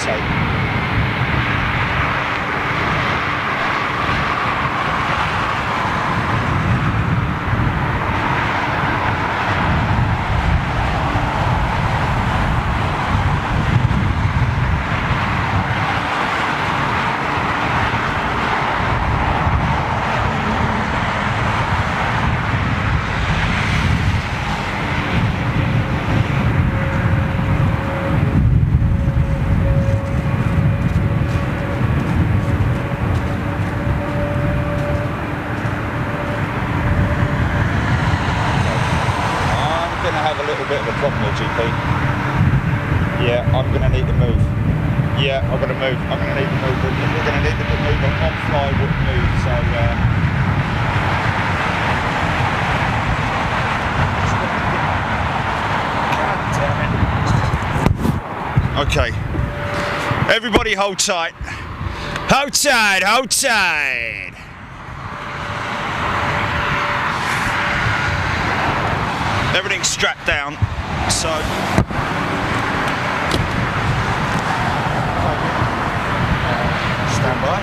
rotate. Yeah, I'm going to need to move. Yeah, I'm going to move. I'm going to need to move. We're going to need to move on fly would move. So, God damn it. Okay. Everybody hold tight. Hold tight, hold tight. Everything's strapped down. So stand by.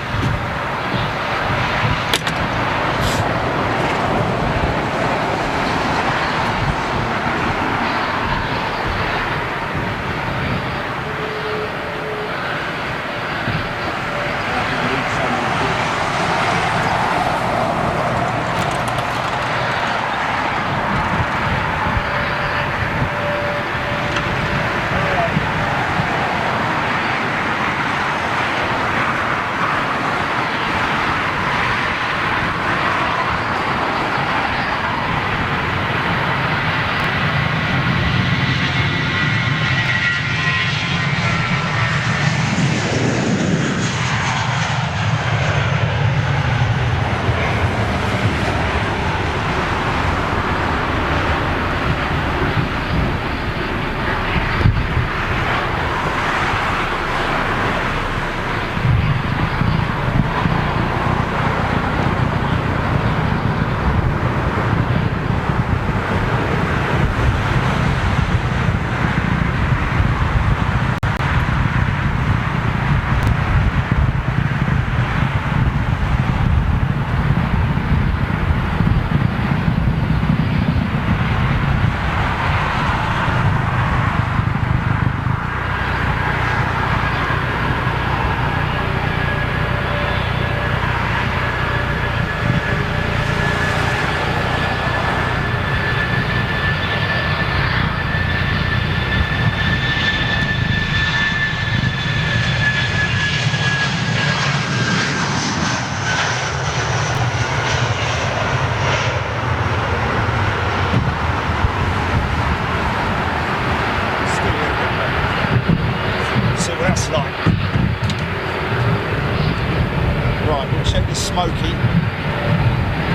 Smokey,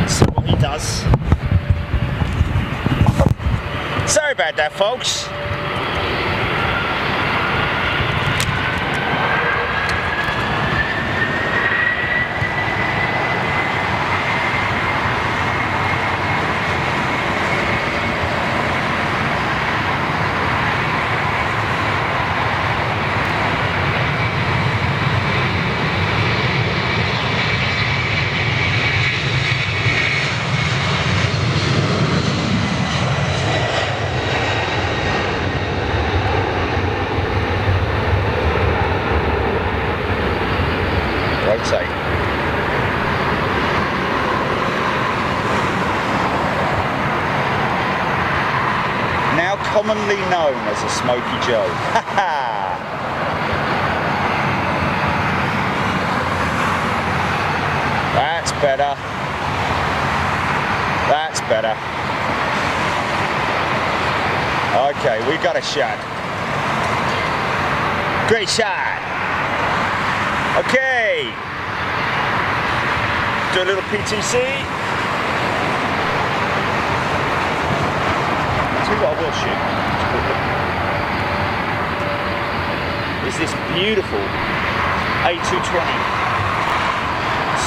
see what he does. Sorry about that, folks. Rotate. Now commonly known as a Smoky Joe. That's better. That's better. Okay, we got a shot. Great shot. Okay. Do a little PTC. See what I will shoot. Is this beautiful A220,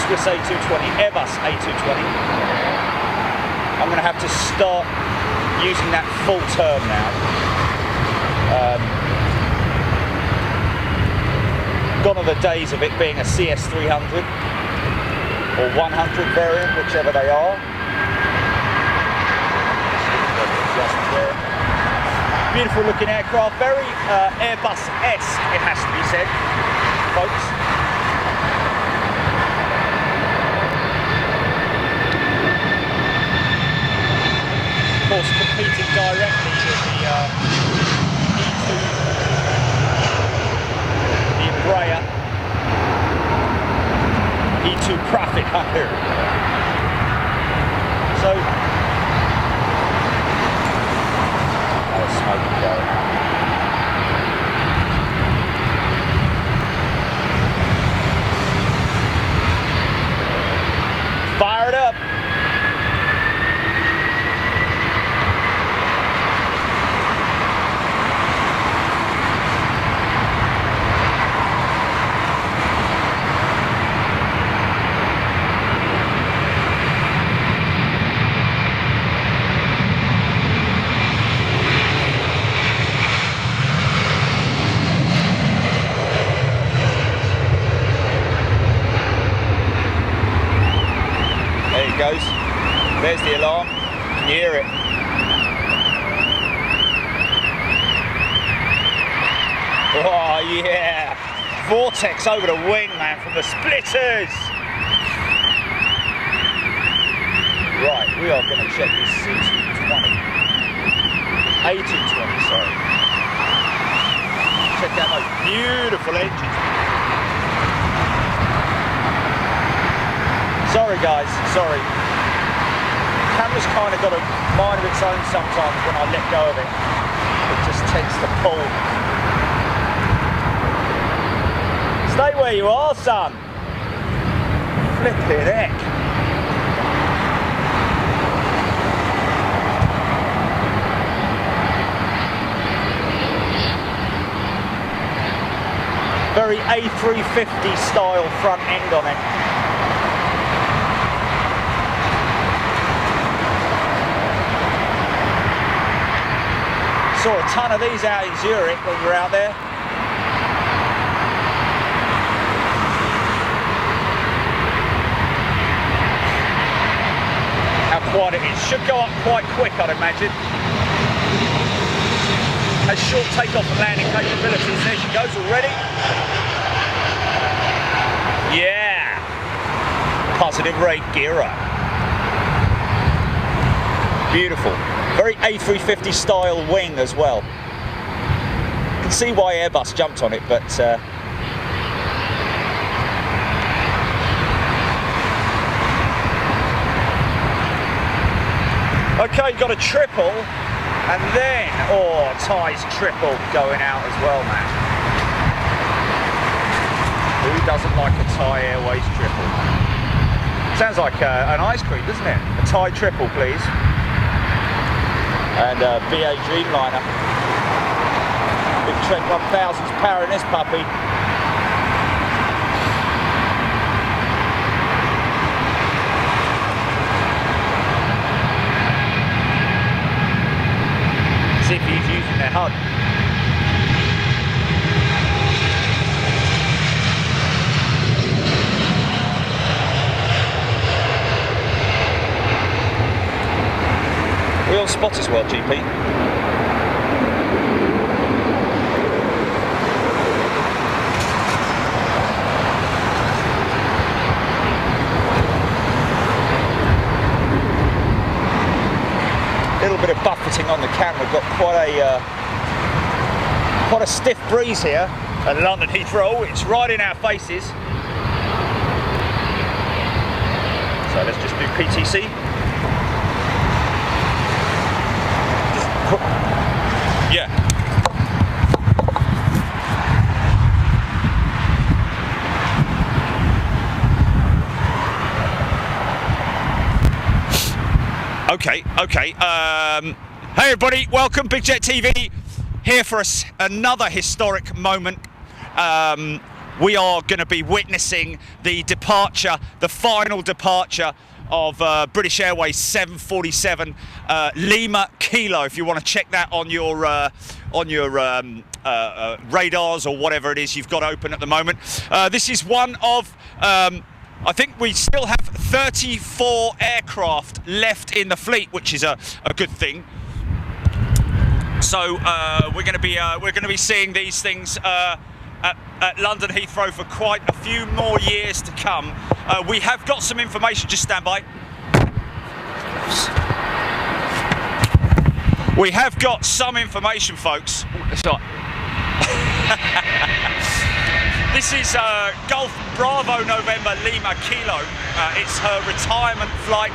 Swiss A220, Airbus A220. I'm going to have to start using that full term now. Gone are the days of it being a CS300 or 100 variant, whichever they are. Beautiful looking aircraft, very Airbus-esque, it has to be said, folks. Of course, competing directly with the E2, the Embraer E2 Profit Hunter. So, smoke going. Fire it up. Goes. There's the alarm. Can you hear it? Oh yeah! Vortex over the wing, man, from the splitters. Right, we are going to check this C220. A220, sorry. Check out those beautiful engines. Sorry guys, sorry. The camera's kind of got a mind of its own sometimes when I let go of it. It just tends to pull. Stay where you are, son. Flippin' heck. Very A350 style front end on it. Saw a ton of these out in Zurich when we were out there. How quiet it is. Should go up quite quick, I'd imagine. Has short takeoff and landing capabilities. There she goes already. Yeah. Positive rate gear up. Beautiful. Very A350 style wing as well. You can see why Airbus jumped on it, but okay, got a triple, and then Thai's triple going out as well, man. Who doesn't like a Thai Airways triple? Sounds like an ice cream, doesn't it? A Thai triple, please. And BA Dreamliner. Big Trent 1000's powering this puppy. See if he's using their HUD. We on spot as well, GP. Little bit of buffeting on the camera. Got quite a stiff breeze here at London Heathrow. It's right in our faces. So let's just do PTC. Yeah. Okay. Hey everybody, welcome. Big Jet TV here for another historic moment. We are going to be witnessing the departure, the final departure of British Airways 747 Lima Kilo. If you want to check that on your radars or whatever it is you've got open at the moment. This is one of, I think we still have 34 aircraft left in the fleet, which is a good thing. So we're going to be seeing these things at London Heathrow for quite a few more years to come. We have got some information. Just stand by. We have got some information, folks. This is Golf Bravo November Lima Kilo. It's her retirement flight.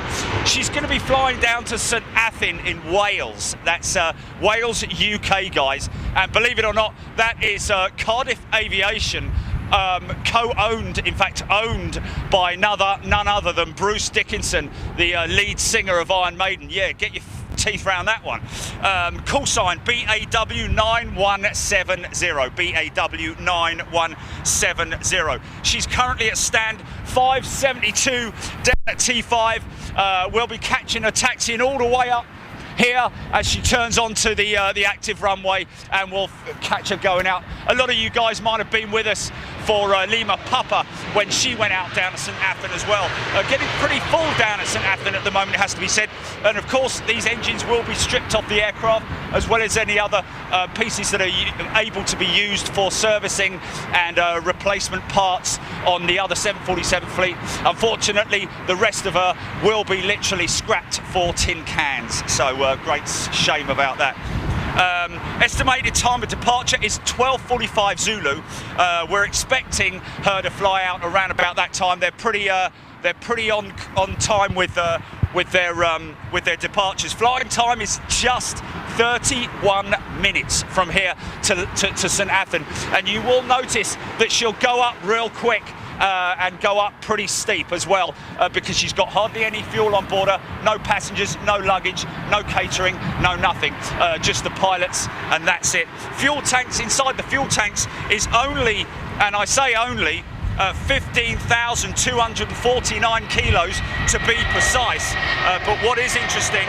She's going to be flying down to St Athan in Wales. That's Wales, UK, guys. And believe it or not, that is Cardiff Aviation, co-owned, in fact, owned by none other than Bruce Dickinson, the lead singer of Iron Maiden. Yeah, get your teeth around that one. Call sign BAW9170. BAW9170. She's currently at stand 572 down at T5. We'll be catching her taxiing all the way up here as she turns onto the active runway, and we'll catch her going out. A lot of you guys might have been with us for Lima Papa when she went out down to St Athan as well. Getting pretty full down at St Athan at the moment, it has to be said. And of course, these engines will be stripped off the aircraft, as well as any other pieces that are able to be used for servicing and replacement parts on the other 747 fleet. Unfortunately, the rest of her will be literally scrapped for tin cans. So great shame about that. Estimated time of departure is 12:45 Zulu. We're expecting her to fly out around about that time. They're pretty on time with their departures. Flying time is just 31 minutes from here to St Athan, and you will notice that she'll go up real quick. And go up pretty steep as well, because she's got hardly any fuel on board her, no passengers, no luggage, no catering, no nothing, just the pilots, and that's it. Fuel tanks, inside the fuel tanks is only, and I say only, 15,249 kilos to be precise. But what is interesting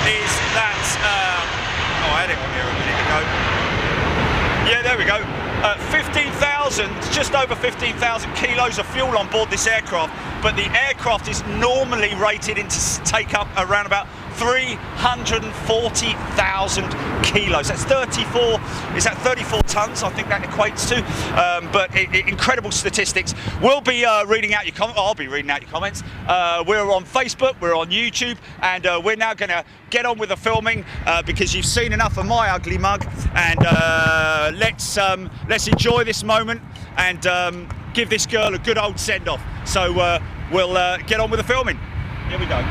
is that, I had it on here a minute ago. Yeah, there we go. 15,000, just over 15,000 kilos of fuel on board this aircraft, but the aircraft is normally rated to take up around about 340,000 kilos. That's 34, is that 34 tons? I think that equates to, but incredible statistics. We'll be reading out your comments. I'll be reading out your comments. We're on Facebook, we're on YouTube, and we're now going to get on with the filming because you've seen enough of my ugly mug, and let's enjoy this moment and give this girl a good old send-off. So we'll get on with the filming. Here we go.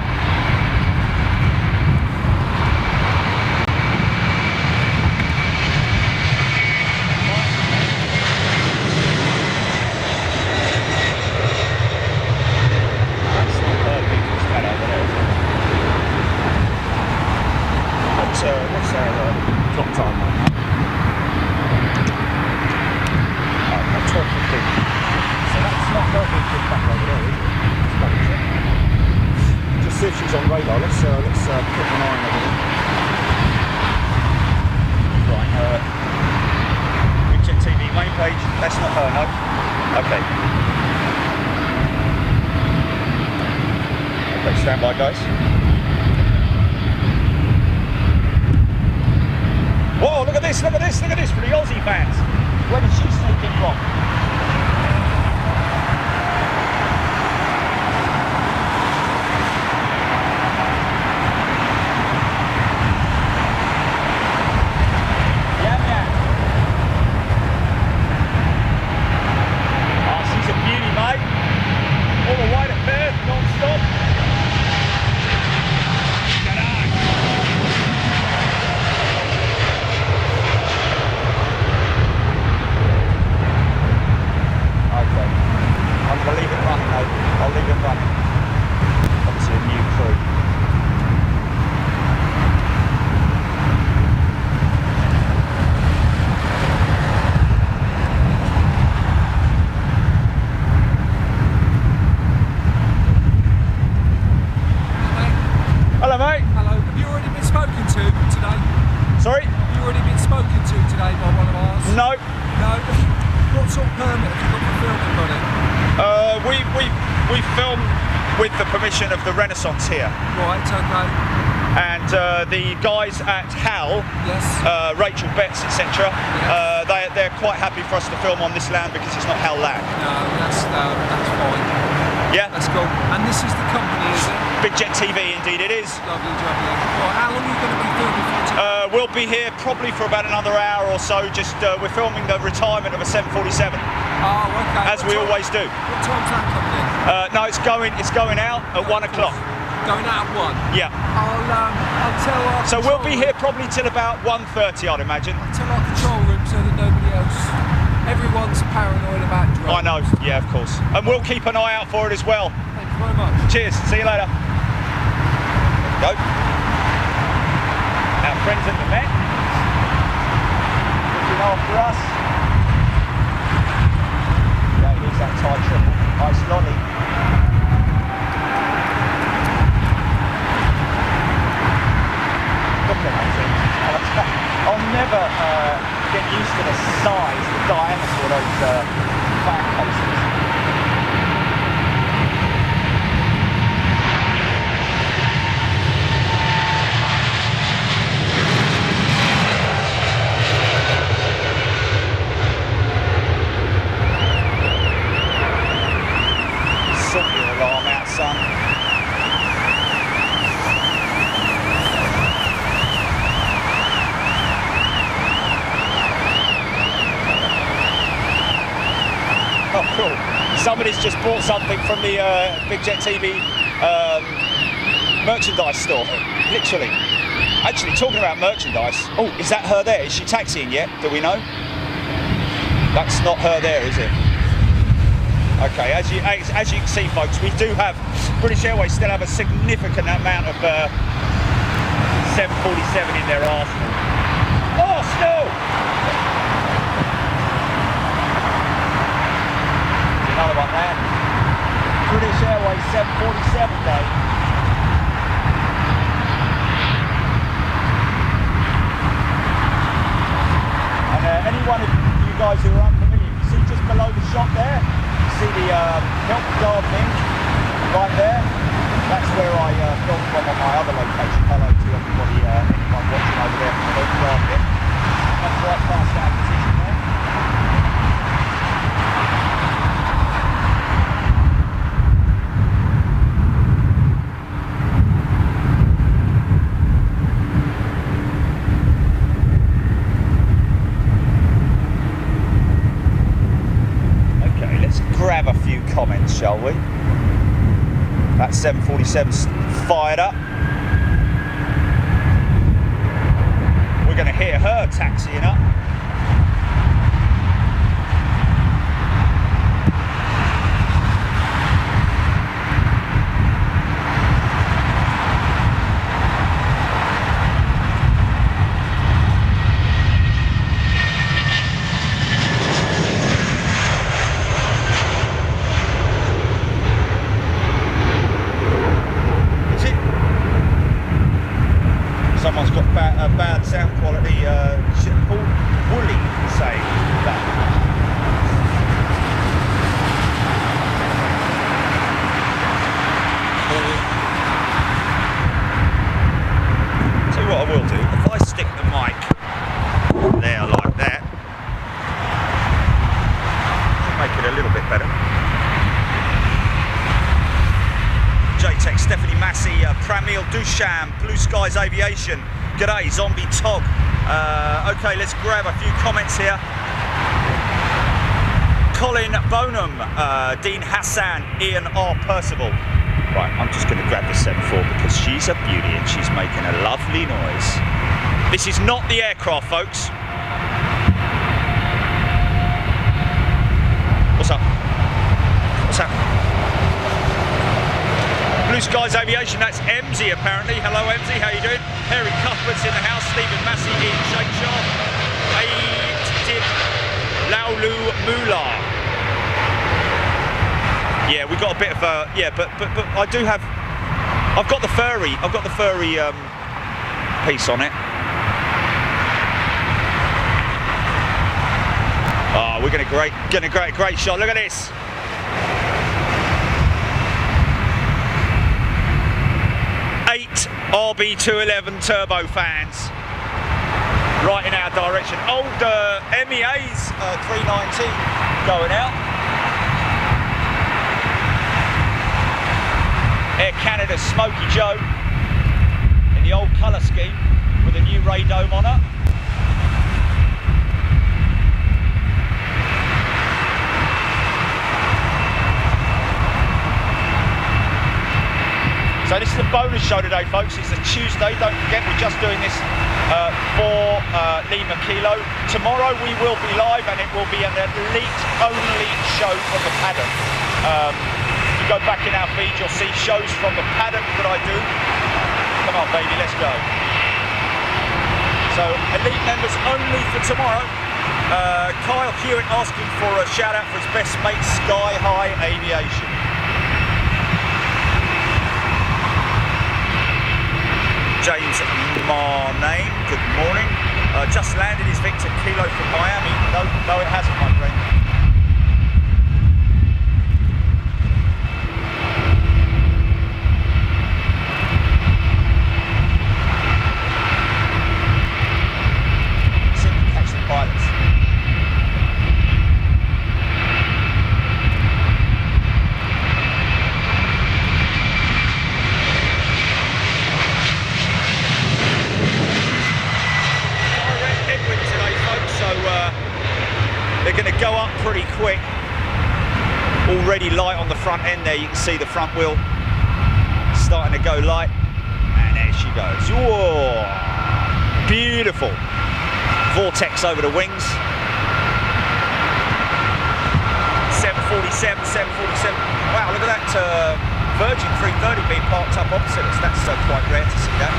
What's our clock time right now? 12:15. So that's not very good back over there, is it? Just see if she's on radar. Let's put an eye on her. Right, Big Jet TV main page. That's not her, no? Okay. Okay, stand by, guys. Whoa, look at this, look at this, look at this for the Aussie fans. Where did she sneak in from? Yeah, man. Oh, she's a beauty, mate. All the way to Perth, non-stop. I'll leave it running though. I'll leave it running. Obviously a new crew. Hello, mate. Hello, mate. Hello. Have you already been spoken to today? Sorry? Have you already been spoken to today by one of ours? No. No? What sort of permit have you got for filming, buddy? We film with the permission of the Renaissance here. Right, okay. And the guys at HAL, Yes. Rachel Betts, etc., Yes. they're quite happy for us to film on this land because it's not HAL land. No, that's fine. Yeah? That's cool. And this is the company, is it? Big Jet TV, indeed it is. Lovely, lovely. Right, how long are you going to be filming for today? We'll be here probably for about another hour or so. Just we're filming the retirement of a 747, Oh, okay. as we always do. What time's that coming in? No, it's going out at 1 o'clock. Going out at 1? Yeah. I'll tell our So we'll be control here probably till about 1:30, I'd imagine. room- I'll tell our control room so that nobody else... Everyone's paranoid about drones. I know, yeah, of course. And we'll keep an eye out for it as well. Thank you very much. Cheers, see you later. Go. Our friends at the Met, looking after us. Yeah, here's that Thai triple. Nice lolly. Look at that thing. I'll never get used to the size, the diameter of those fan cases. Sort your alarm out, son. Oh, cool. Somebody's just bought something from the Big Jet TV merchandise store. Literally. Actually, talking about merchandise. Oh, is that her there? Is she taxiing yet? Do we know? That's not her there, is it? Okay, as you can see, folks, we do have, British Airways still have a significant amount of 747 in their arsenal. Arsenal! There's another one there. British Airways 747 day. And any one of you guys who are unfamiliar, you see just below the shop there, see the milk gardening right there. That's where I filmed from on my other location. Hello to everybody, anyone watching over there from the milk gardening. That's right past that position there. Grab a few comments, shall we? That 747's fired up. We're going to hear her taxiing up. Someone's got bad sound quality. Paul Woolley saying that. Tell you what I will do. If I stick the mic there like that, make it a little bit better. J-Tech, Stephanie Massey, Pramil Dusham, Blue Skies Aviation, g'day, Zombie Tog. Okay, let's grab a few comments here. Colin Bonham, Dean Hassan, Ian R. Percival. Right, I'm just going to grab the 7-4 because she's a beauty and she's making a lovely noise. This is not the aircraft, folks. What's up? What's up? Blue Skies Aviation, that's Emsy apparently. Hello Emsy, how you doing? Harry Cuthbert's in the house, Stephen Massey, Ian Shakeshaw, Aidib Laulu Mula. Yeah, we got a bit of a, yeah, but I do have, I've got the furry piece on it. Oh, we're getting a great shot. Look at this. Eight RB211 turbo fans right in our direction. Old MEA's 319 going out. Air Canada Smoky Joe in the old colour scheme with a new radome on it. So this is a bonus show today, folks. It's a Tuesday. Don't forget, we're just doing this for Lima Kilo. Tomorrow we will be live, and it will be an elite-only show from the paddock. If you go back in our feed, you'll see shows from the paddock that I do. Come on, baby, let's go. So elite members only for tomorrow. Kyle Hewitt asking for a shout out for his best mate, Sky High Aviation. James Marname, good morning. Just landed his Victor Kilo from Miami. No, it hasn't, my friend. See if we can catch the pilots. They're going to go up pretty quick. Already light on the front end there. You can see the front wheel starting to go light. And there she goes. Whoa! Beautiful. Vortex over the wings. 747, 747. Wow, look at that Virgin 330 being parked up opposite us. That's quite rare to see that.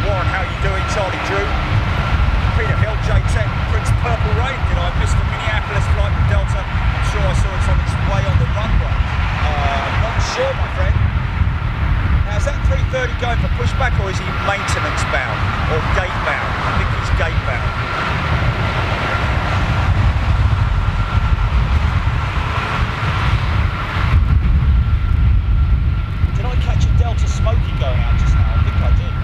Warren, how you doing? Charlie Drew, Peter Hill, J-Tech, Prince Purple Rain. Did I miss the Minneapolis flight with Delta? I'm sure I saw it's on its way on the runway. I'm not sure, my friend. Now, is that 330 going for pushback, or is he maintenance bound or gate bound? I think he's gate bound. Did I catch a Delta Smoky going out just now? I think I did.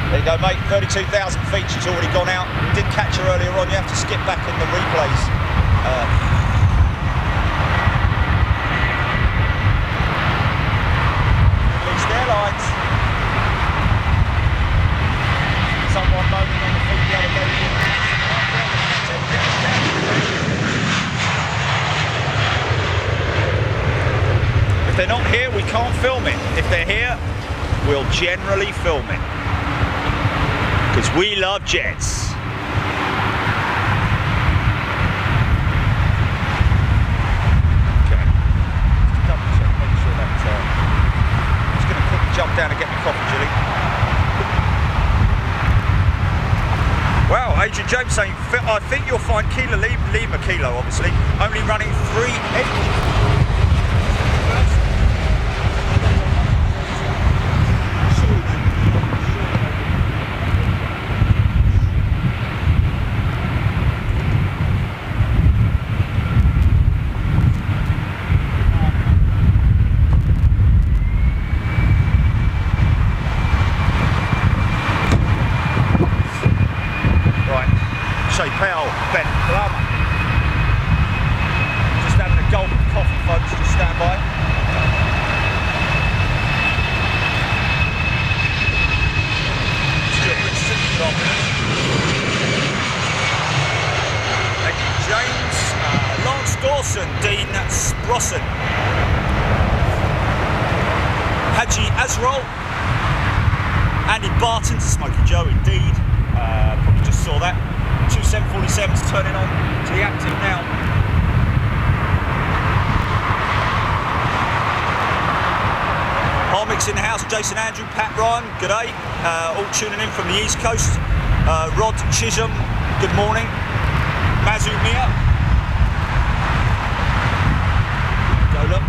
There you go, mate, 32,000 feet, she's already gone out. Did catch her earlier on, you have to skip back in the replays. Middle East Airlines. Someone moaning on the feet the other day. If they're not here, we can't film it. If they're here, we'll generally film it. Because we love jets. Okay. Just double check, make sure that. I'm just going to quickly jump down and get my coffee, Julie. Wow, Agent James saying, I think you'll find Lima Kilo, obviously, only running 3 engines. Just having a gulp of coffee, folks, just stand by. Thank you, James. Lance Dawson, Dean Sprosson, Haji Azrol, Andy Barton to Smoky Joe, indeed. Probably just saw that. 2 747s turning on to the active now. Harmix in the house, Jason Andrew, Pat Ryan, good day. All tuning in from the East Coast. Rod Chisholm, good morning. Mazumia. Gola.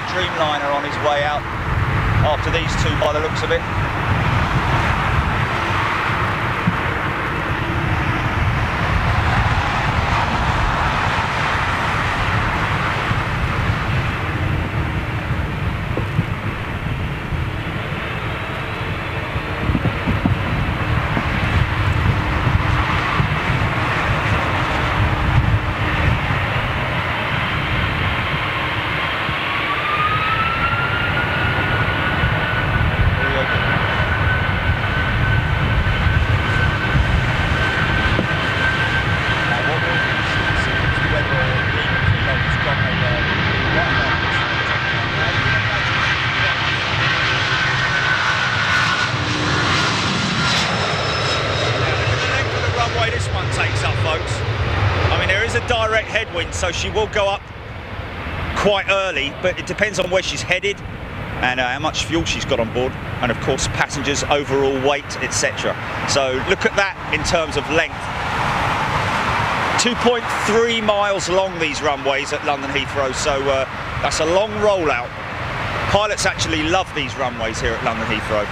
Dreamliner on his way out after these two by the looks of it. Direct headwind, so she will go up quite early, but it depends on where she's headed and how much fuel she's got on board, and of course passengers, overall weight, etc. So look at that in terms of length. 2.3 miles long these runways at London Heathrow, so that's a long rollout. Pilots actually love these runways here at London Heathrow.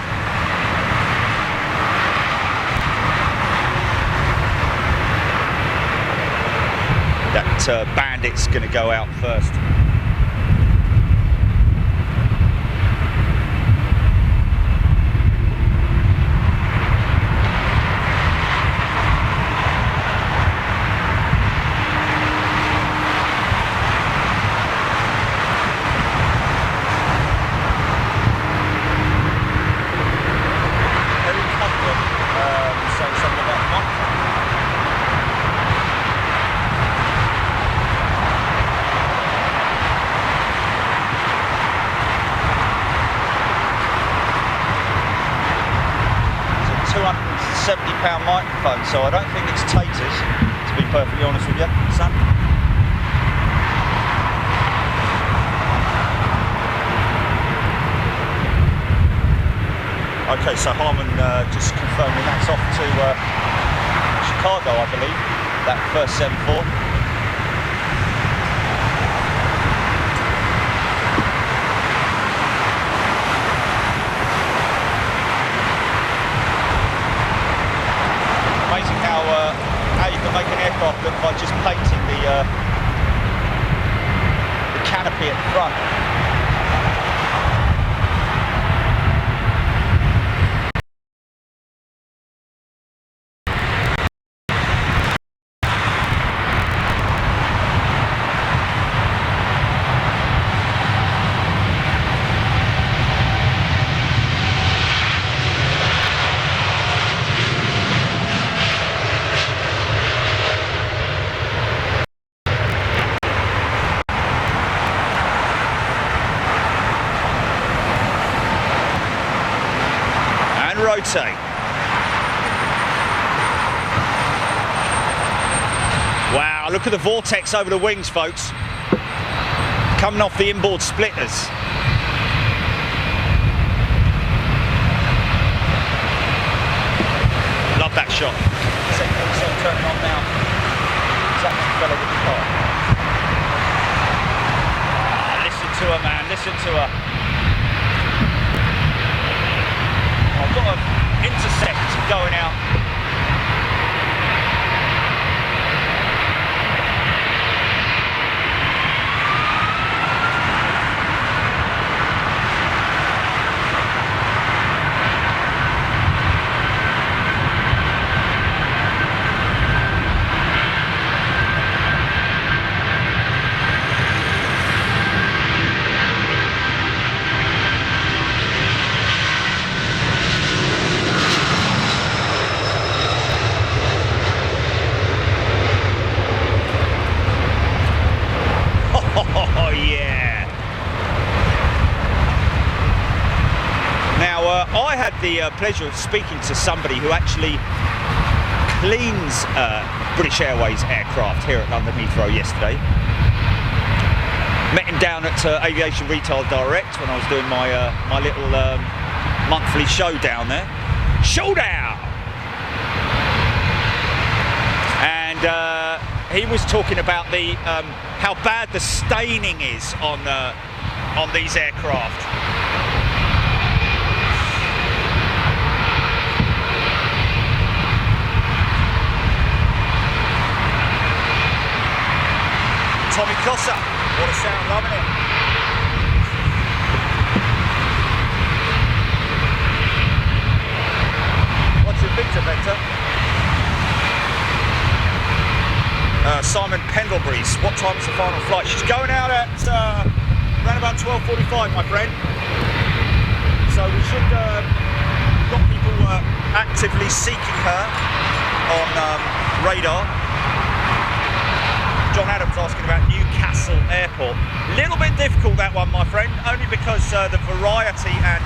That Bandit's going to go out first. £70 microphone, so I don't think it's taters, to be perfectly honest with you, son. Okay, so Harman just confirming that's off to Chicago, I believe, that first 74. How you can make an aircraft look by just painting the canopy at the front. Rotate. Wow, look at the vortex over the wings, folks. Coming off the inboard splitters. Love that shot. So turning on now. That's the fellow with the car. Listen to her, man. Listen to her. I've got an intercept going out. I had the pleasure of speaking to somebody who actually cleans British Airways aircraft here at London Heathrow yesterday. Met him down at Aviation Retail Direct when I was doing my my little monthly show down there. Showdown! And he was talking about the how bad the staining is on these aircraft. Tommy Cossa, what a sound, loving it. What's your Victor Vector? Simon Pendlebury's, what time is the final flight? She's going out at around about 12:45, my friend. So we should, we've got people actively seeking her on radar. John Adams asking about Newcastle Airport. Little bit difficult that one, my friend, only because the variety and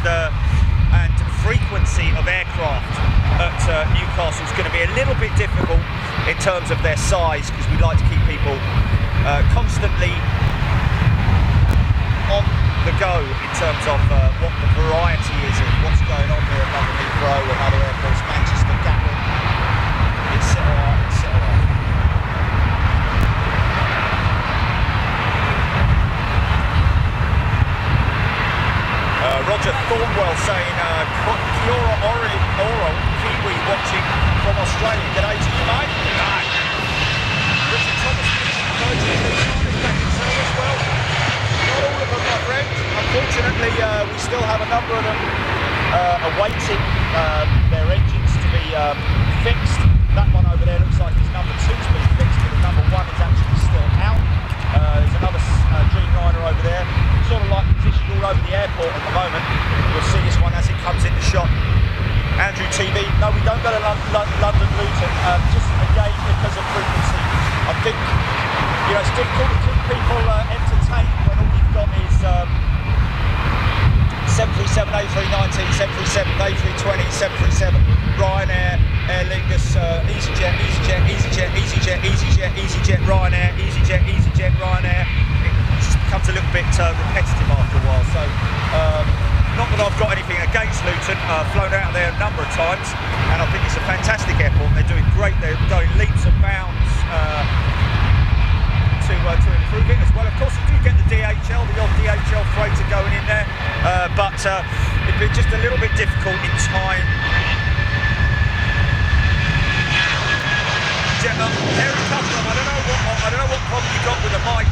frequency of aircraft at Newcastle is going to be a little bit difficult in terms of their size, because we like to keep people constantly on the go in terms of what the variety is of what's going on here at London Heathrow and other airports, Manchester, Gatwick, etc., etc. Roger Thornwell saying, Kia ora, Kiwi watching from Australia. G'day to you, mate. G'day. Richard Thomas, Virgin is back in service. Well, not all of them, my friend. Unfortunately, we still have a number of them awaiting their engines to be fixed. That one over there looks like his number 2's been fixed, but the number 1 is actually still out. There's another Dreamliner over there, sort of like positioned all over the airport at the moment. You'll see this one as it comes into shot. Andrew TV, no, we don't go to London Luton, just again because of frequency. I think, you know, it's difficult to keep people entertained when all you've got is 737, A319, 737, A320, 737, Ryanair, Aer Lingus, EasyJet, Ryanair, EasyJet, Ryanair. It just becomes a little bit repetitive after a while. So, not that I've got anything against Luton. Flown out there a number of times, and I think it's a fantastic airport. They're doing great. They're going leaps and bounds to improve it as well. Of course, you do get the DHL, the odd DHL freighter going in there, but it'd be just a little bit difficult in time. Harry Custom, I don't know what problem you got with the mic,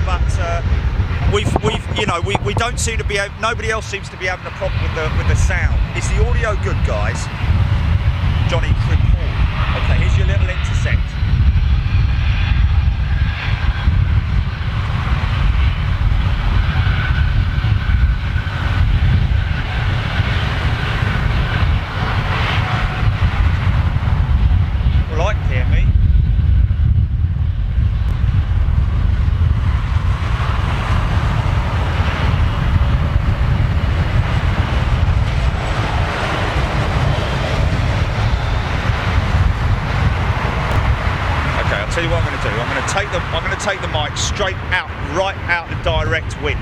but we don't seem to be. Nobody else seems to be having a problem with the sound. Is the audio good, guys? Johnny Crimpall. Okay, here's your little intersect. Right, hear me. Tell you what I'm going to do. I'm going to take the mic straight out, right out the direct wind.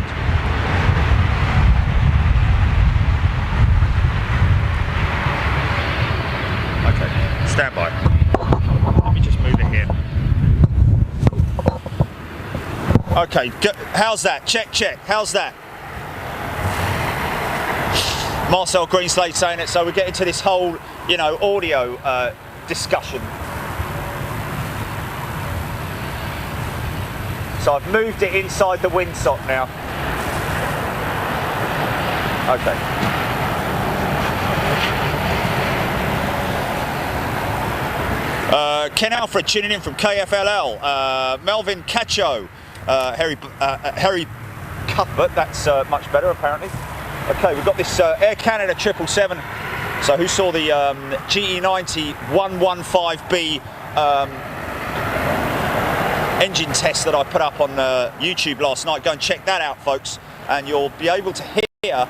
Okay, stand by. Let me just move it here. Okay, how's that? Check. How's that? Marcel Greenslade saying it. So we get into this whole, audio discussion. So I've moved it inside the windsock now. Okay. Ken Alfred tuning in from KFLL. Melvin Cacho. Harry Cuthbert, that's much better apparently. Okay, we've got this Air Canada 777. So who saw the GE90 115B engine test that I put up on YouTube last night? Go and check that out, folks, and you'll be able to hear here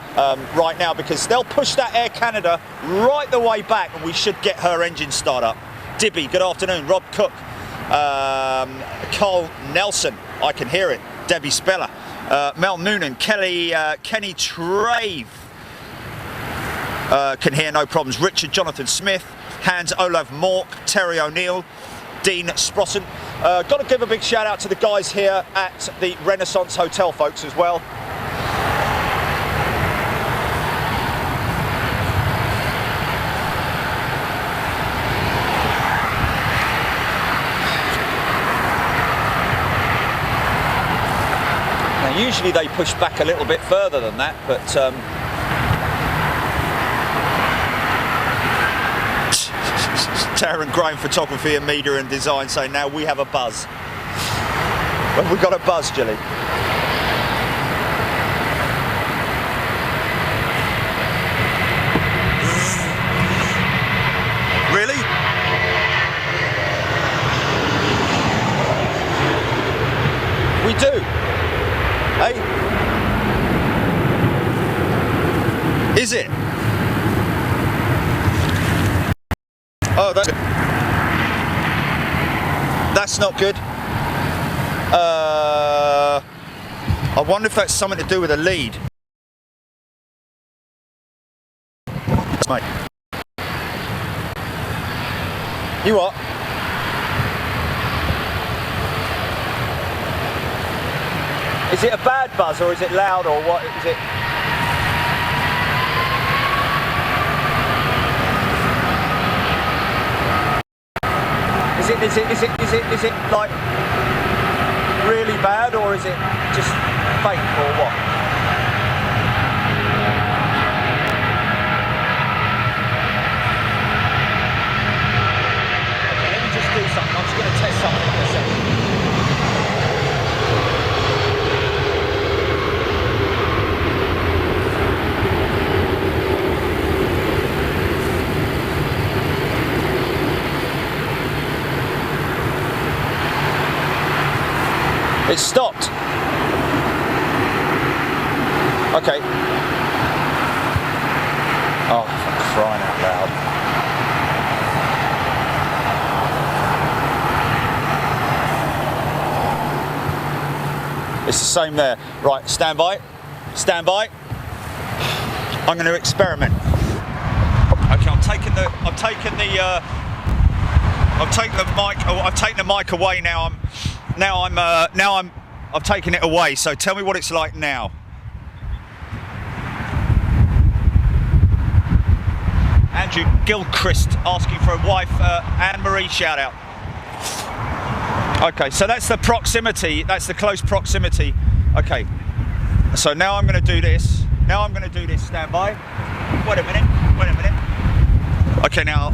right now, because they'll push that Air Canada right the way back and we should get her engine start up. Dibby, good afternoon. Rob Cook, Carl Nelson, I can hear it. Debbie Speller, Mel Noonan, Kenny Trave, can hear, no problems. Richard Jonathan Smith, Hans Olav Mork, Terry O'Neill, Dean Sprossen. Got to give a big shout out to the guys here at the Renaissance Hotel, folks, as well. Now, usually they push back a little bit further than that, but Taryn Graham, photography and media and design, saying now we have a buzz. Well, we've got a buzz, Jilly. Really? We do. Hey? Is it? Oh, that's not good. I wonder if that's something to do with a lead. Mate. You what? Is it a bad buzz or is it loud or what is it? Is it like really bad or is it just fake or what? Okay, let me just do something. I'm just going to test something in a second. It stopped. Okay. Oh, for crying out loud. It's the same there. Right, stand by. Stand by. I'm going to experiment. Okay, I've taken the mic. Oh, I've taken the mic away now. I've taken it away, so tell me what it's like now. Andrew Gilchrist asking for a wife, Anne-Marie shout out. Okay, so that's the proximity, that's the close proximity. Okay, so now I'm going to do this. Stand by. Wait a minute. Okay, now.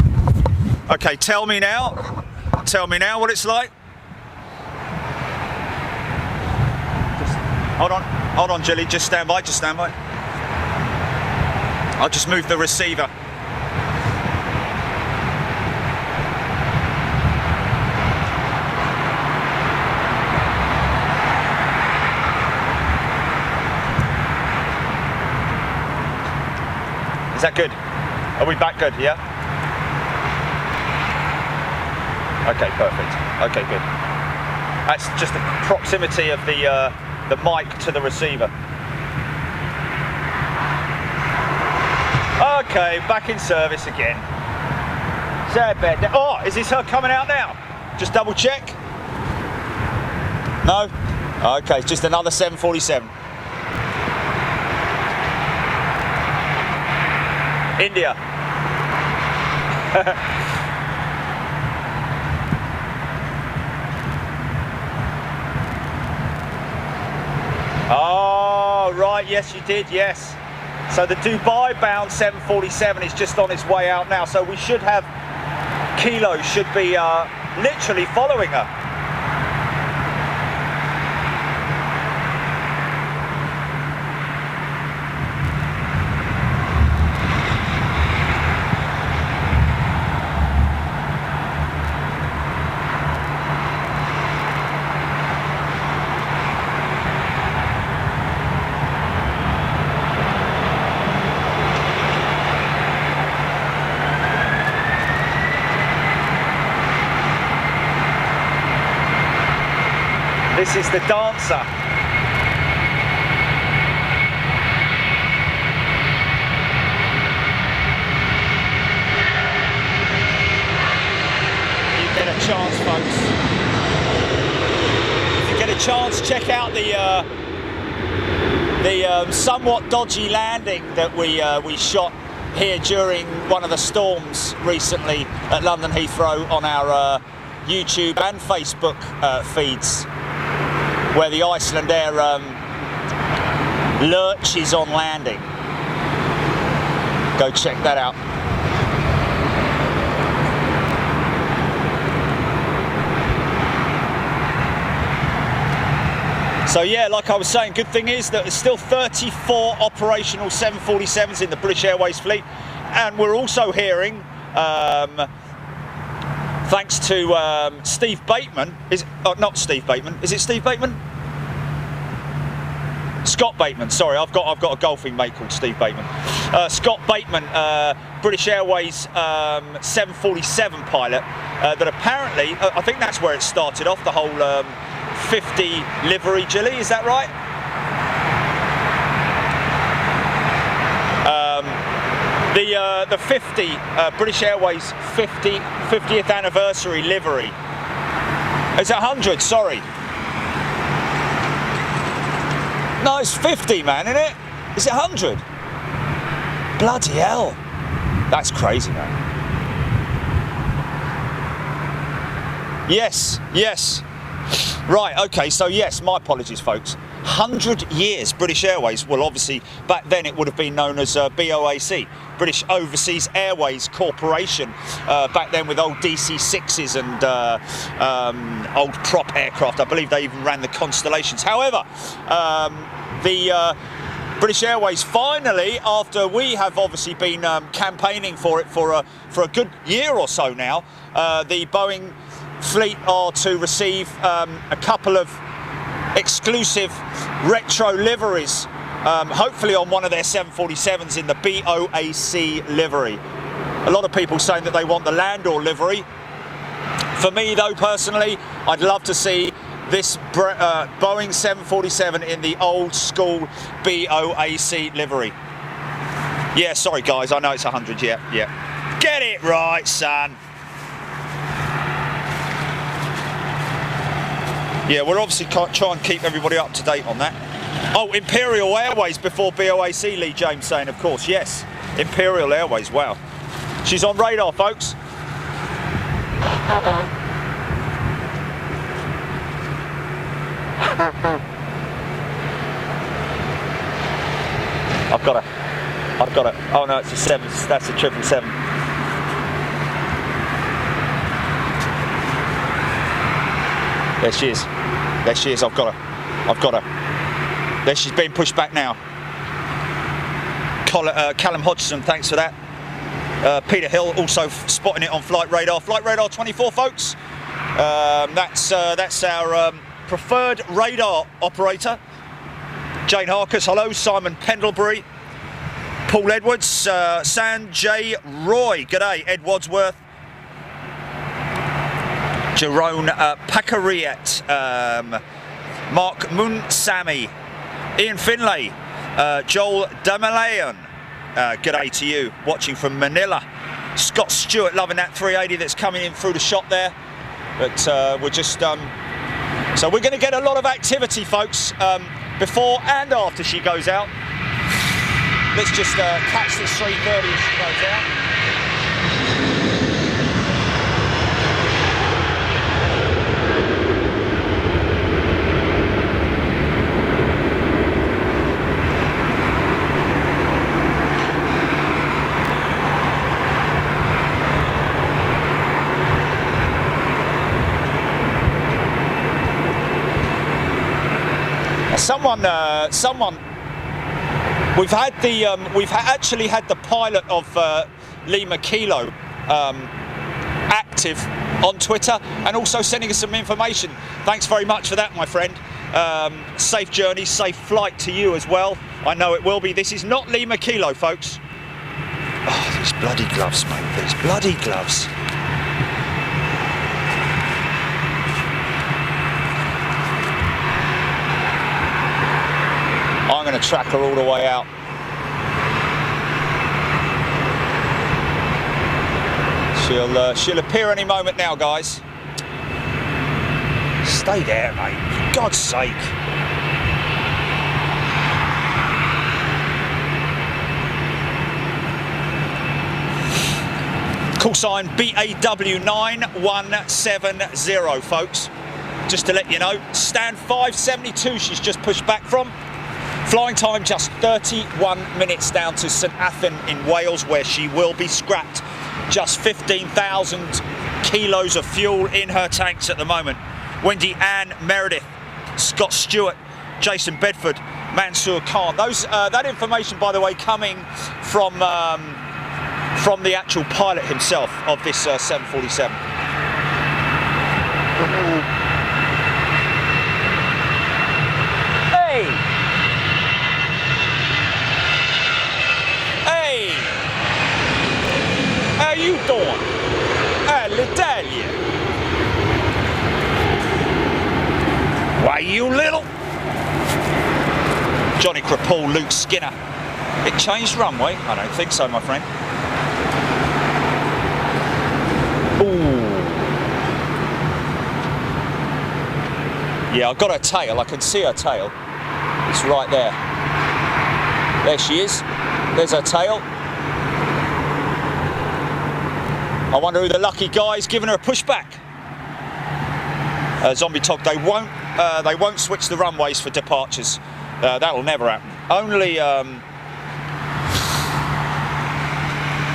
Okay, tell me now what it's like. Hold on, Jilly, just stand by. I'll just move the receiver. Is that good? Are we back good, yeah? Okay, perfect. Okay, good. That's just the proximity of the mic to the receiver. Okay, back in service again. Oh, is this her coming out now? Just double check. No? Okay, it's just another 747. India. Oh, right, yes you did, yes. So the Dubai bound 747 is just on its way out now, so we should have, Kilo should be literally following her. This is the dancer. You get a chance, folks. If you get a chance, check out the somewhat dodgy landing that we shot here during one of the storms recently at London Heathrow on our YouTube and Facebook feeds, where the Iceland Air lurches on landing. Go check that out. So yeah, like I was saying, good thing is that there's still 34 operational 747s in the British Airways fleet, and we're also hearing, thanks to Steve Bateman, not Steve Bateman, is it Steve Bateman? Scott Bateman, sorry, I've got a golfing mate called Steve Bateman. Scott Bateman, British Airways 747 pilot, that apparently, I think that's where it started off, the whole 50 livery, Gilly, is that right? The 50 British Airways 50th anniversary livery. It's 100, sorry. No, it's 50, man, isn't it? Is it 100? Bloody hell. That's crazy, man. Yes, yes. Right, okay, so yes, my apologies, folks. 100 years British Airways. Well, obviously, back then it would have been known as BOAC, British Overseas Airways Corporation, back then with old DC-6s and old prop aircraft. I believe they even ran the Constellations. However, the British Airways finally, after we have obviously been campaigning for it for a good year or so now, the Boeing fleet are to receive a couple of exclusive retro liveries, hopefully on one of their 747s in the BOAC livery. A lot of people saying that they want the Landor livery. For me though, personally, I'd love to see this Boeing 747 in the old school BOAC livery. Yeah, sorry guys, I know it's 100, yeah. Get it right, son. Yeah, we're obviously trying to keep everybody up to date on that. Oh, Imperial Airways before BOAC, Lee James saying, of course, yes. Imperial Airways, wow. She's on radar, folks. I've got her. Oh no, it's a 7, that's a 777. There she is. There she is. I've got her. There, she's being pushed back now. Callum Hodgson, thanks for that. Peter Hill also spotting it on Flight Radar. Flight Radar 24, folks. That's our preferred radar operator. Jane Harkers, hello. Simon Pendlebury. Paul Edwards. Sanjay Roy, g'day. Ed Wadsworth. Jerome Pakariet, Mark Munsami, Ian Finlay, Joel Damalayan, g'day to you, watching from Manila. Scott Stewart, loving that 380 that's coming in through the shot there. But we're just, so we're going to get a lot of activity, folks, before and after she goes out. Let's just catch this 330 as she goes out. We've actually had the pilot of Lima Kilo active on Twitter and also sending us some information. Thanks very much for that, my friend. Safe journey, safe flight to you as well. I know it will be. This is not Lima Kilo, folks. Oh, these bloody gloves, mate. These bloody gloves. going to track her all the way out. She'll appear any moment now, guys. Stay there, mate. For God's sake. Call sign BAW9170, folks. Just to let you know, stand 572 she's just pushed back from. Flying time just 31 minutes down to St Athan in Wales, where she will be scrapped. Just 15,000 kilos of fuel in her tanks at the moment. Wendy Ann Meredith, Scott Stewart, Jason Bedford, Mansour Khan. That information, by the way, coming from the actual pilot himself of this 747. Hey! Hey! How you doing? L'Italia. Why, you little? Johnny Crapul, Luke Skinner. It changed runway? I don't think so, my friend. Ooh. Yeah, I've got her tail. I can see her tail. It's right there. There she is. There's her tail. I wonder who the lucky guy is giving her a pushback. Zombie Tog, they won't switch the runways for departures. That will never happen.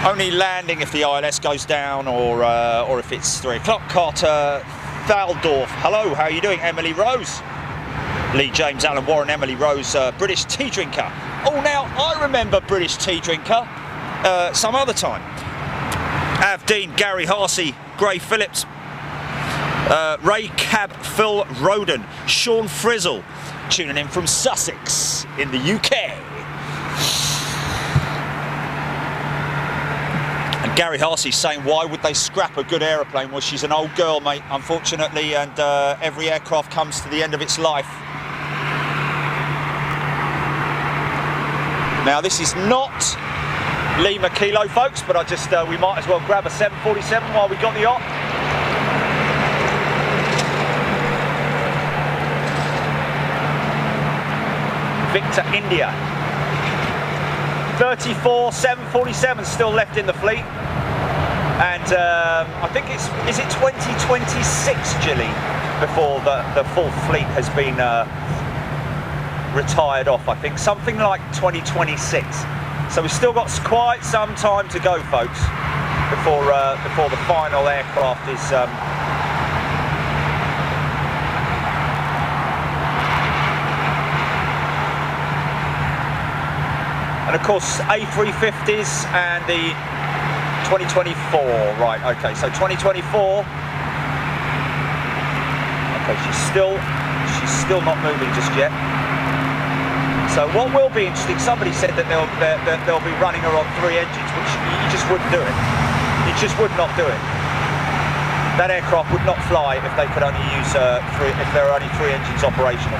Only landing if the ILS goes down, or if it's 3 o'clock. Carter Thaldorf, hello, how are you doing? Emily Rose, Lee James, Alan Warren, Emily Rose, British tea drinker. Oh, now I remember British tea drinker some other time. Av Dean, Gary Harsey, Gray Phillips, Ray Cab, Phil Roden, Sean Frizzle, tuning in from Sussex in the UK. And Gary Harsey saying, why would they scrap a good aeroplane? Well, she's an old girl, mate, unfortunately, and every aircraft comes to the end of its life. Now, this is not Lima Kilo, folks, but we might as well grab a 747 while we got the op. Victor India. 34 747s still left in the fleet, and I think is it 2026, Gilly, before the full fleet has been retired off. I think something like 2026. So we've still got quite some time to go, folks, before the final aircraft is. And of course, A350s and the 2024, right, okay, so 2024, okay, she's still not moving just yet. So what will be interesting, somebody said that they'll be running her on 3 engines, which you just wouldn't do it. You just would not do it. That aircraft would not fly if they could only use if there are only 3 engines operational.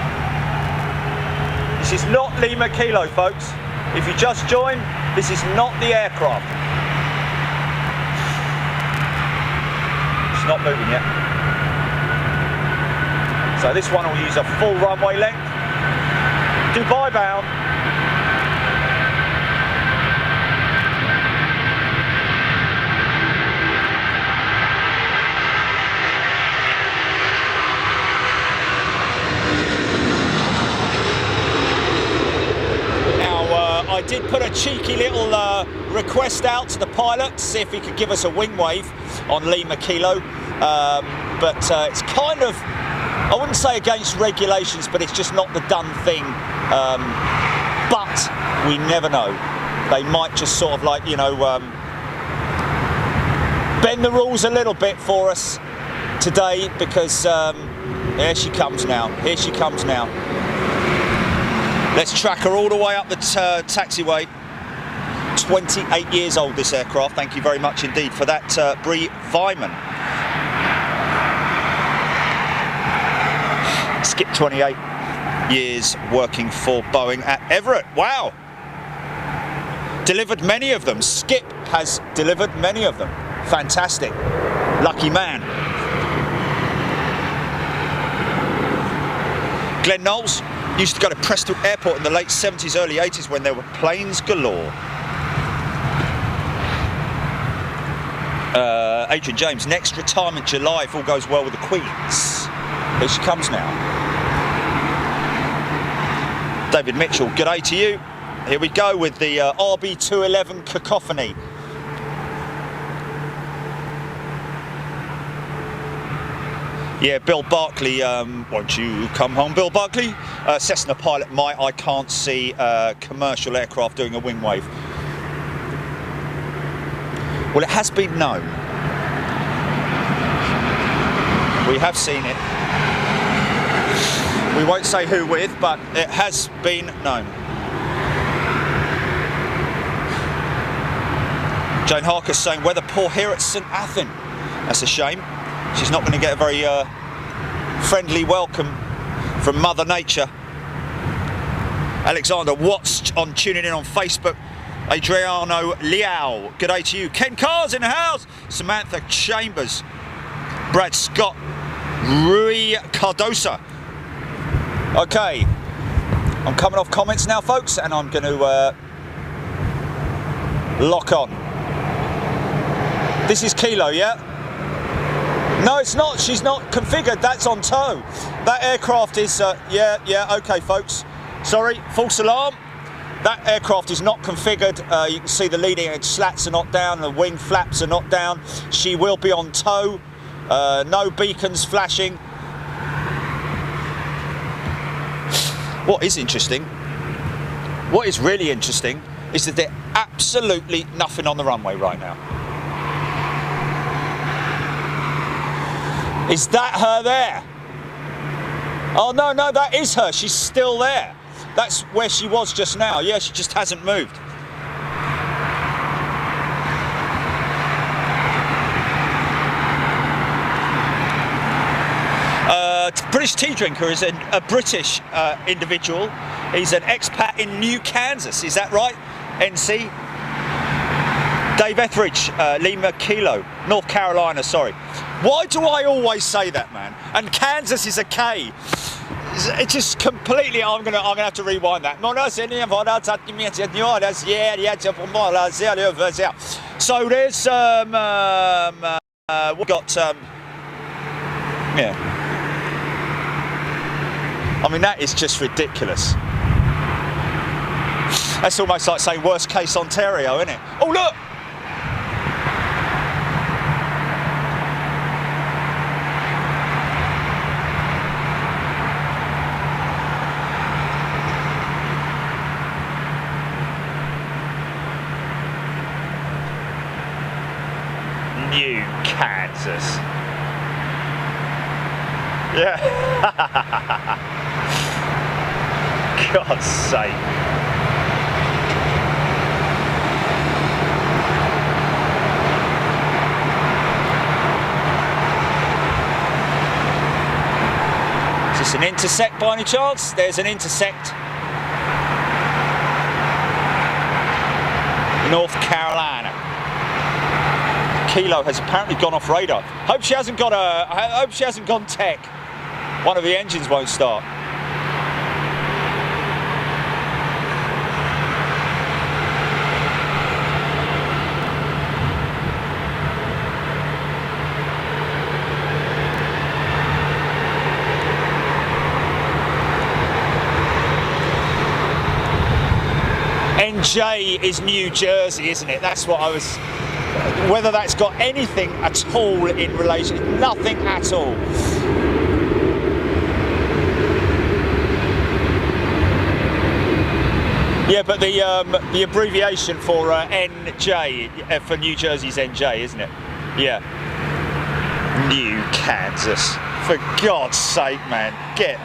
This is not Lima Kilo, folks. If you just joined, this is not the aircraft. It's not moving yet. So this one will use a full runway length. Dubai bound. I did put a cheeky little request out to the pilot to see if he could give us a wing wave on Lima Kilo, but it's kind of, I wouldn't say against regulations, but it's just not the done thing. But we never know. They might just sort of like, you know, bend the rules a little bit for us today, because here she comes now. Here she comes now. Let's track her all the way up the taxiway. 28 years old, this aircraft. Thank you very much indeed for that, Bree Vyman. Skip 28. years working for Boeing at Everett. Wow. Delivered many of them. Skip has delivered many of them. Fantastic. Lucky man. Glenn Knowles used to go to Preston Airport in the late 70s, early 80s when there were planes galore. Adrian James, next retirement July if all goes well with the Queens. Here she comes now. David Mitchell, good day to you. Here we go with the RB211 cacophony. Yeah, Bill Barkley, won't you come home, Bill Barkley? Cessna pilot, I can't see commercial aircraft doing a wing wave. Well, it has been known. We have seen it. We won't say who with, but it has been known. Jane Harker saying, weather poor here at St Athan. That's a shame. She's not going to get a very friendly welcome from Mother Nature. Alexander Watts on tuning in on Facebook. Adriano Liao, good day to you. Ken Carr's in the house. Samantha Chambers. Brad Scott. Rui Cardosa. Okay, I'm coming off comments now, folks, and I'm going to lock on. This is Kilo, yeah? No, it's not. She's not configured. That's on tow. That aircraft is, yeah, okay, folks. Sorry, false alarm. That aircraft is not configured. You can see the leading edge slats are not down, the wing flaps are not down. She will be on tow. No beacons flashing. What is interesting, what is really interesting, is that there's absolutely nothing on the runway right now. Is that her there? Oh, no, that is her. She's still there. That's where she was just now. Yeah, she just hasn't moved. British tea drinker is a British individual. He's an expat in New Kansas. Is that right? NC. Dave Etheridge, Lima Kilo, North Carolina. Sorry. Why do I always say that, man? And Kansas is a K. It's just completely. I'm gonna have to rewind that. So there's we've got yeah. I mean, that is just ridiculous. That's almost like saying worst case Ontario, isn't it? Oh, look! New Kansas. Yeah. God's sake. Is this an intersect by any chance? There's an intersect. North Carolina. Kilo has apparently gone off radar. Hope she hasn't gone tech. One of the engines won't start. NJ is New Jersey, isn't it? That's what I was... Whether that's got anything at all in relation... Nothing at all. Yeah, but the abbreviation for NJ, for New Jersey's NJ, isn't it? Yeah. New Kansas. For God's sake, man. Get...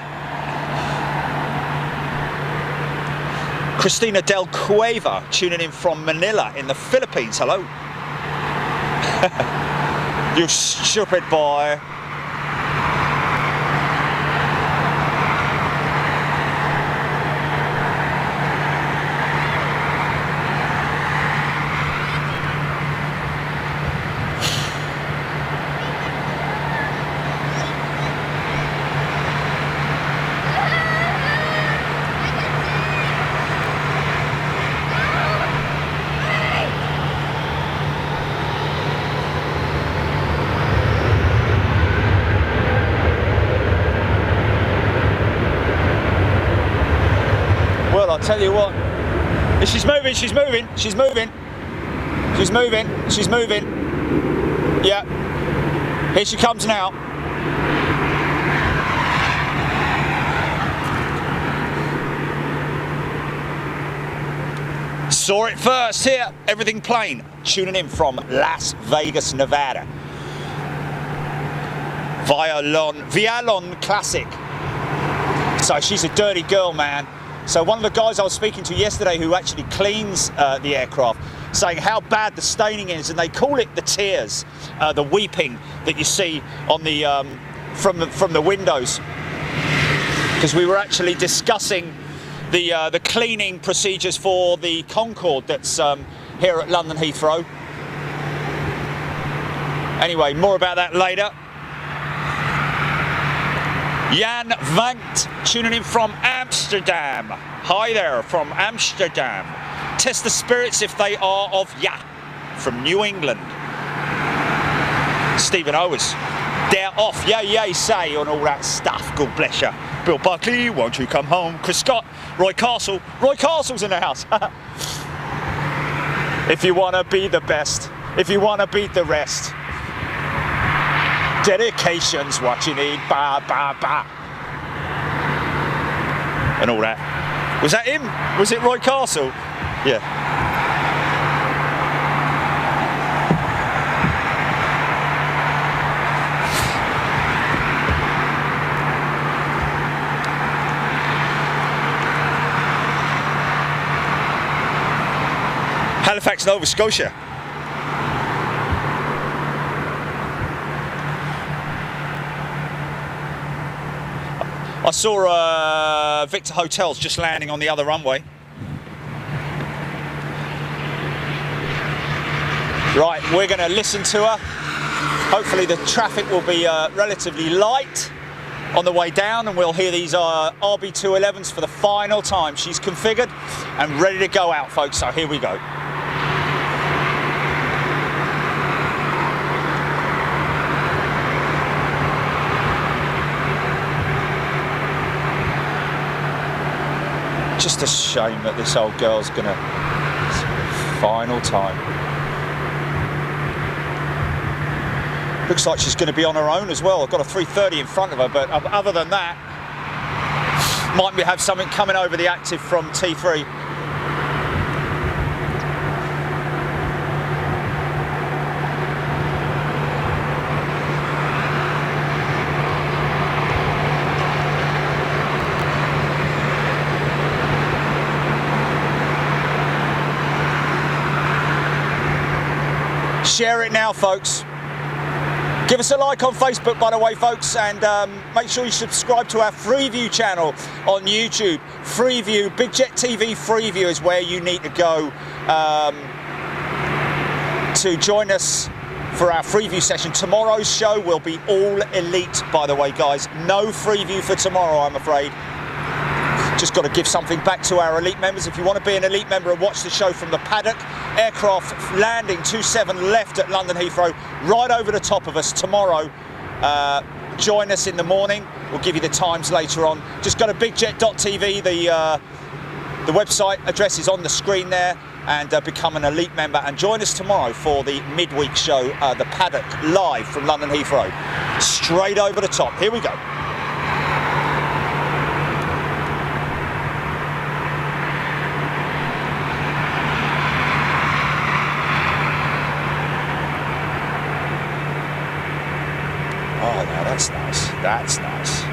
Christina Del Cueva tuning in from Manila in the Philippines. Hello. You stupid boy. tell you what. She's moving, she's moving, she's moving. She's moving, she's moving. Yeah. Here she comes now. Saw it first here. Everything plain. Tuning in from Las Vegas, Nevada. AVIATION Classic. So she's a dirty girl, man. So one of the guys I was speaking to yesterday who actually cleans the aircraft, saying how bad the staining is, and they call it the tears, the weeping that you see on the from the windows, because we were actually discussing the cleaning procedures for the Concorde that's here at London Heathrow. Anyway, more about that later. Jan Vangt tuning in from Amsterdam. Hi there from Amsterdam. Test the spirits if they are of from New England. Stephen Owers. They're off, yay, say, on all that stuff. God bless you. Bill Buckley, won't you come home? Chris Scott, Roy Castle. Roy Castle's in the house. If you want to be the best, if you want to beat the rest, dedication's what you need, ba. And all that. Was that him? Was it Roy Castle? Yeah. Halifax, Nova Scotia. I saw Victor Hotels just landing on the other runway. Right, we're going to listen to her. Hopefully the traffic will be relatively light on the way down, and we'll hear these RB211s for the final time. She's configured and ready to go out, folks, so here we go. Just a shame that this old girl's gonna final time. Looks like she's gonna be on her own as well. I've got a 330 in front of her, but other than that, might have something coming over the active from T3. Share it now, folks. Give us a like on Facebook, by the way, folks, and make sure you subscribe to our Freeview channel on YouTube. Freeview, Big Jet TV Freeview is where you need to go to join us for our Freeview session. Tomorrow's show will be all elite, by the way, guys. No Freeview for tomorrow, I'm afraid. Just got to give something back to our elite members. If you want to be an elite member and watch the show from the paddock, aircraft landing 27 left at London Heathrow, right over the top of us tomorrow. Join us in the morning. We'll give you the times later on. Just go to bigjet.tv. The website address is on the screen there, and become an elite member and join us tomorrow for the midweek show, the paddock live from London Heathrow. Straight over the top. Here we go. Oh, now that's nice. That's nice.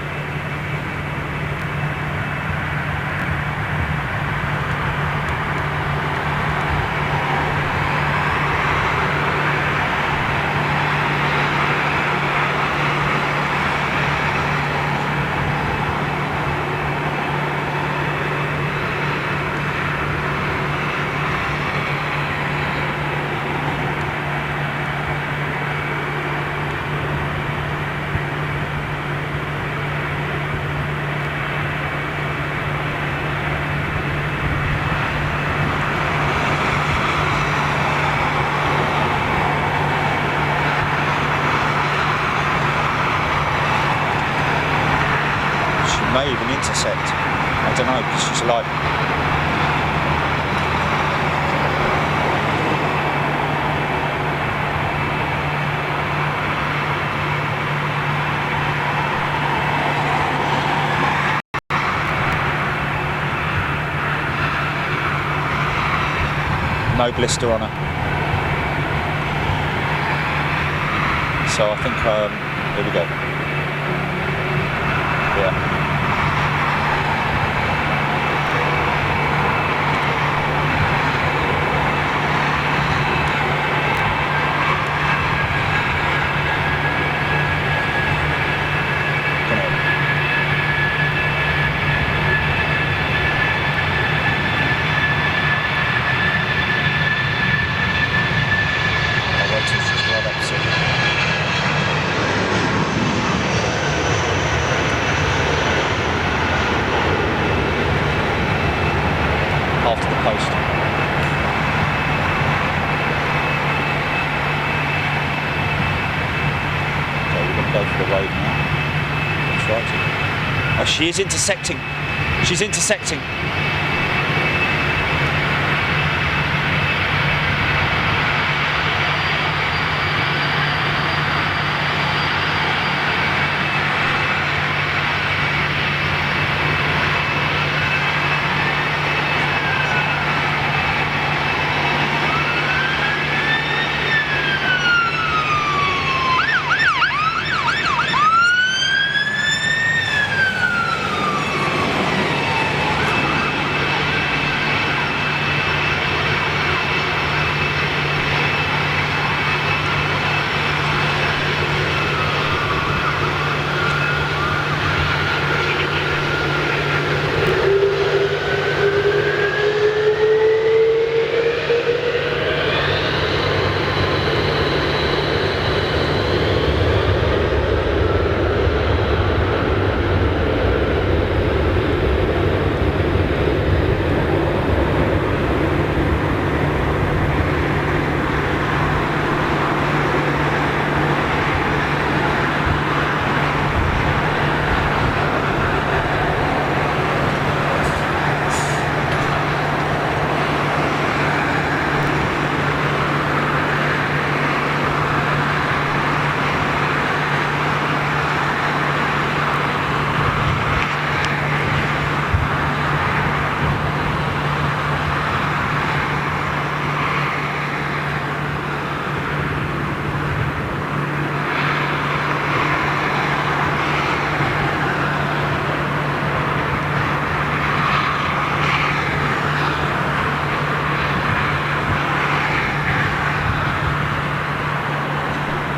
May even intercept. I don't know, because she's alive. No blister on her. So I think, here we go. Yeah. After the post. So we're going to go for the road now. Try to. Oh, she is intersecting. She's intersecting.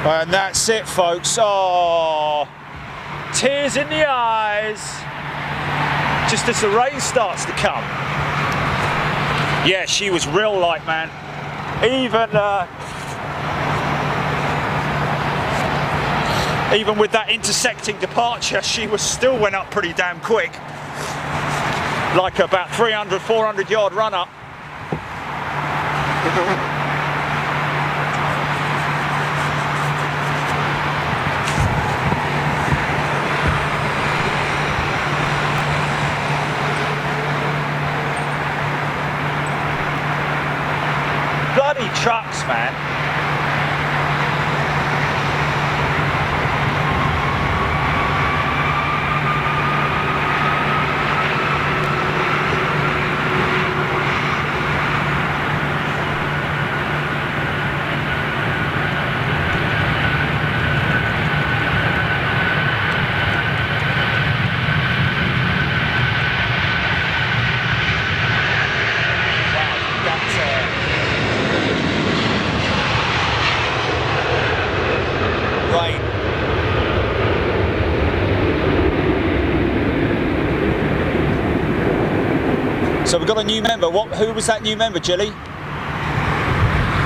And that's it, folks. Oh, tears in the eyes, just as the rain starts to come. Yeah, she was real light, man. Even with that intersecting departure, she still went up pretty damn quick. Like about 300, 400 yard run up. Bloody trucks, man. So we've got a new member. Who was that new member, Jilly?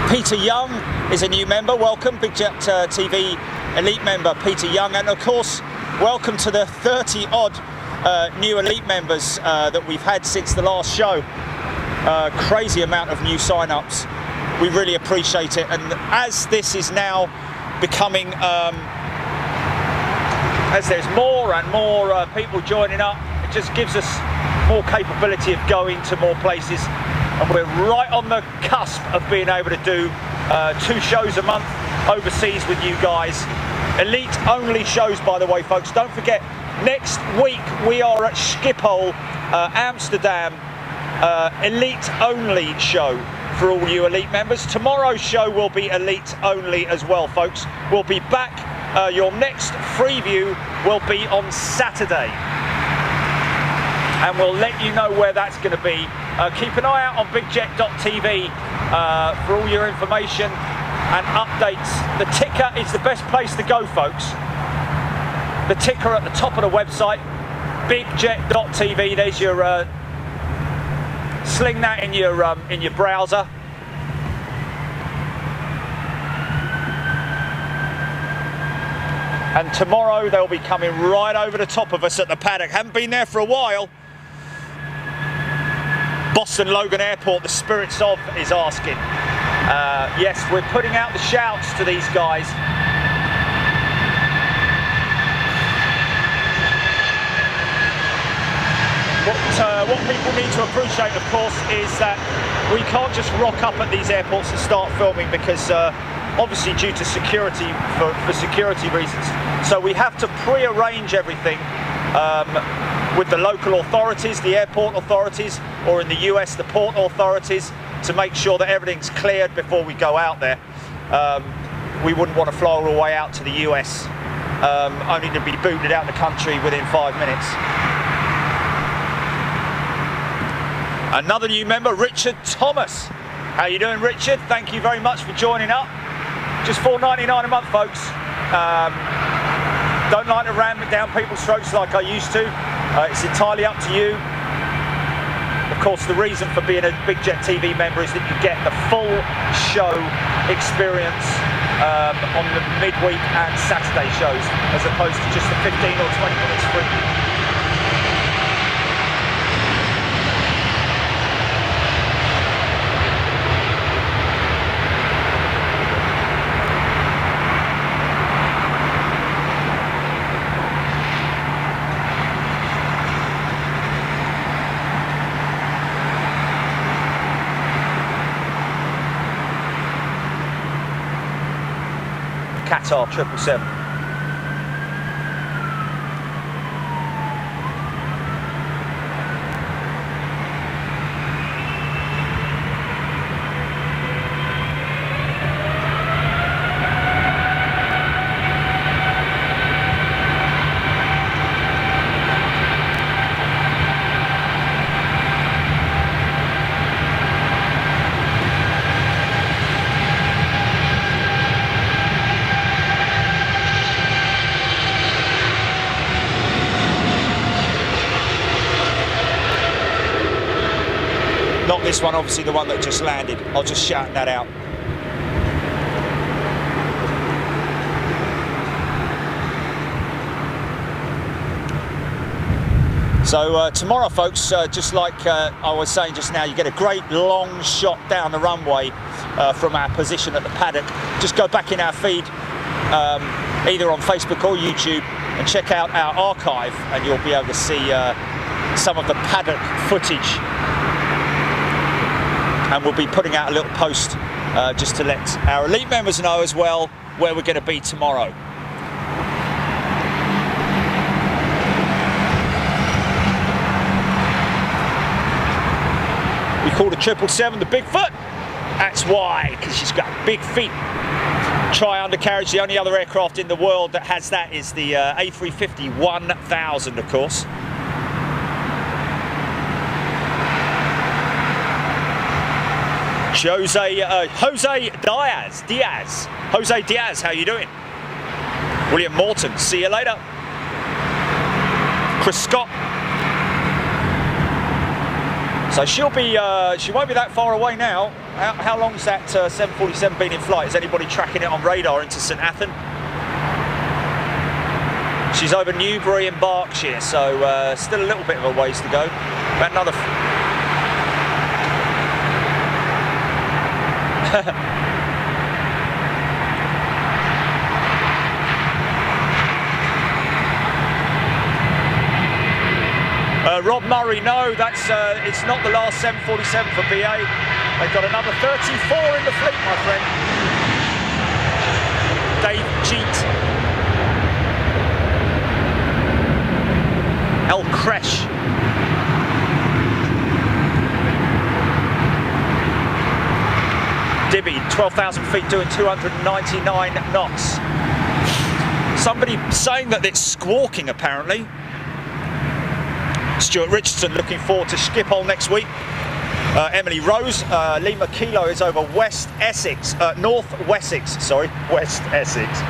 Peter Young is a new member. Welcome, Big Jet TV Elite member, Peter Young. And of course, welcome to the 30 odd new Elite members that we've had since the last show. Crazy amount of new sign-ups. We really appreciate it. And as this is now becoming, as there's more and more people joining up, it just gives us more capability of going to more places, and we're right on the cusp of being able to do 2 shows a month overseas with you guys. Elite only shows, by the way, folks. Don't forget, next week we are at Schiphol, Amsterdam, Elite only show for all you elite members. Tomorrow's show will be elite only as well, folks. We'll be back. Your next free view will be on Saturday, and we'll let you know where that's going to be. Keep an eye out on bigjet.tv for all your information and updates. The ticker is the best place to go, folks. The ticker at the top of the website, bigjet.tv. There's your sling that in your browser. And tomorrow they'll be coming right over the top of us at the paddock. Haven't been there for a while. Boston Logan Airport, the spirits of, is asking. Yes, we're putting out the shouts to these guys. What people need to appreciate, of course, is that we can't just rock up at these airports and start filming because obviously due to security, for security reasons. So we have to pre-arrange everything with the local authorities, the airport authorities, or in the US, the port authorities, to make sure that everything's cleared before we go out there. We wouldn't want to fly all the way out to the US, only to be booted out of the country within 5 minutes. Another new member, Richard Thomas. How you doing, Richard? Thank you very much for joining up. Just $4.99 a month, folks. Don't like to ram it down people's throats like I used to. It's entirely up to you. Of course, the reason for being a Big Jet TV member is that you get the full show experience on the midweek and Saturday shows, as opposed to just the 15 or 20 minutes free. Qatar 777. Not this one, obviously the one that just landed. I'll just shout that out. So tomorrow, folks, just like I was saying just now, you get a great long shot down the runway from our position at the paddock. Just go back in our feed, either on Facebook or YouTube, and check out our archive, and you'll be able to see some of the paddock footage. And we'll be putting out a little post just to let our elite members know as well where we're going to be tomorrow. We call the 777 the Bigfoot. That's why, because she's got big feet. Tri-undercarriage, the only other aircraft in the world that has that is the A350-1000, of course. Jose Diaz, how you doing? William Morton, see you later. Chris Scott. So she won't be that far away now. How long's that 747 been in flight? Is anybody tracking it on radar into St Athan? She's over Newbury in Berkshire, so still a little bit of a ways to go. About another. Rob Murray, no, that's it's not the last 747 for BA. They've got another 34 in the fleet, my friend. Dave Jeet. El Cresh. Dibby, 12,000 feet, doing 299 knots. Somebody saying that it's squawking, apparently. Stuart Richardson looking forward to Schiphol next week. Emily Rose, Lima Kilo is over West Essex, North Wessex, sorry, West Essex.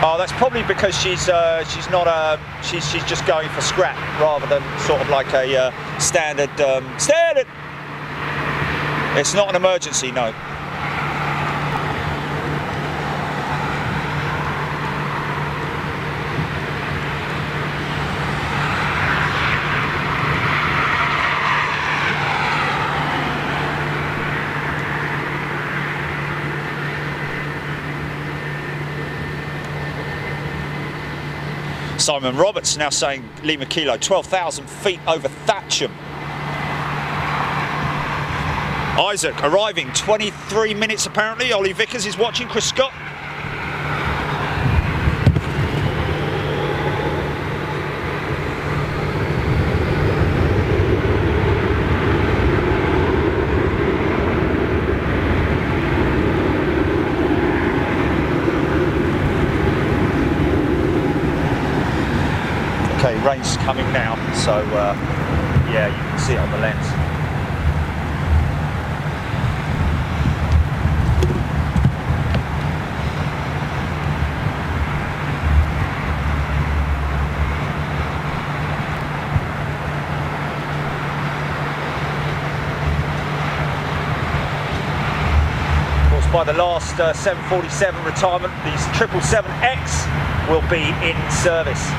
Oh, that's probably because she's not she's just going for scrap rather than sort of like a standard. Standard. It's not an emergency, no. Simon Roberts now saying Lima Kilo, 12,000 feet over Thatcham. Isaac arriving 23 minutes apparently. Ollie Vickers is watching. Chris Scott. Okay, rain's coming now, so yeah, you can see it on the lens. By the last 747 retirement, these 777X will be in service.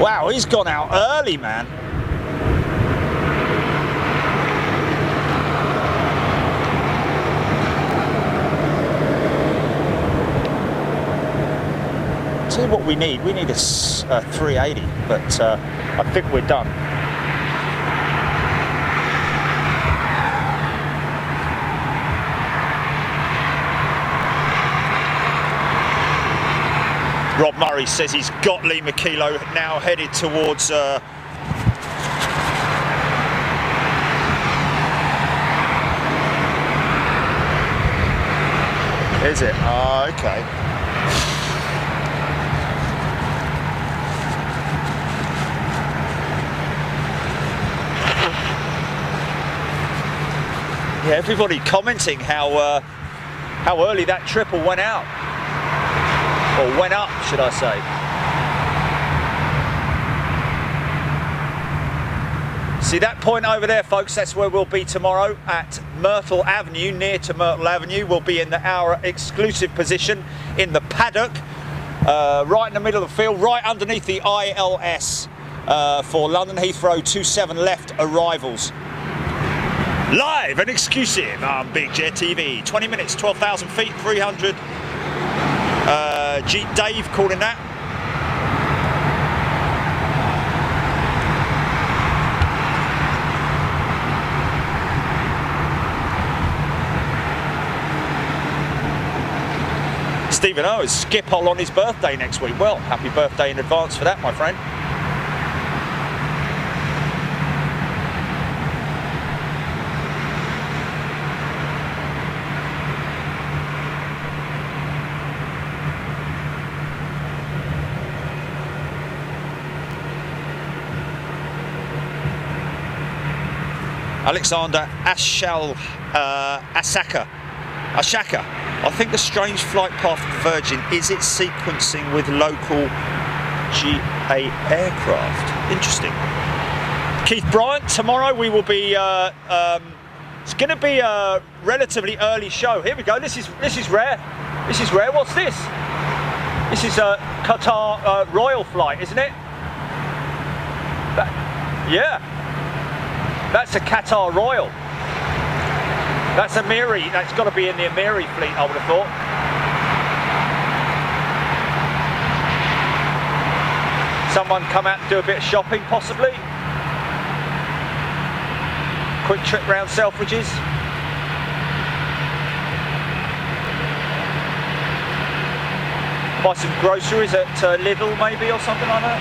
Wow, he's gone out early, man. Tell you what we need. We need a 380, but I think we're done. Rob Murray says he's got Lima Kilo now headed towards is it? Oh, okay. Yeah, everybody commenting how early that triple went out. Or went up, should I say. See that point over there, folks? That's where we'll be tomorrow at Myrtle Avenue, near to Myrtle Avenue. We'll be in our exclusive position in the paddock, right in the middle of the field, right underneath the ILS for London Heathrow 27 left arrivals. Live and exclusive on Big Jet TV. 20 minutes, 12,000 feet, 300. Dave calling that. Stephen O is Schiphol on his birthday next week. Well, happy birthday in advance for that, my friend. Alexander Ashaka. I think the strange flight path of the Virgin is it sequencing with local GA aircraft. Interesting. Keith Bryant, tomorrow we will be It's going to be a relatively early show. Here we go. This is rare. This is rare. What's this? This is a Qatar Royal flight, isn't it? Yeah. That's a Qatar Royal. That's Emiri. That's got to be in the Emiri fleet, I would have thought. Someone come out and do a bit of shopping, possibly. Quick trip round Selfridges. Buy some groceries at Lidl, maybe, or something like that.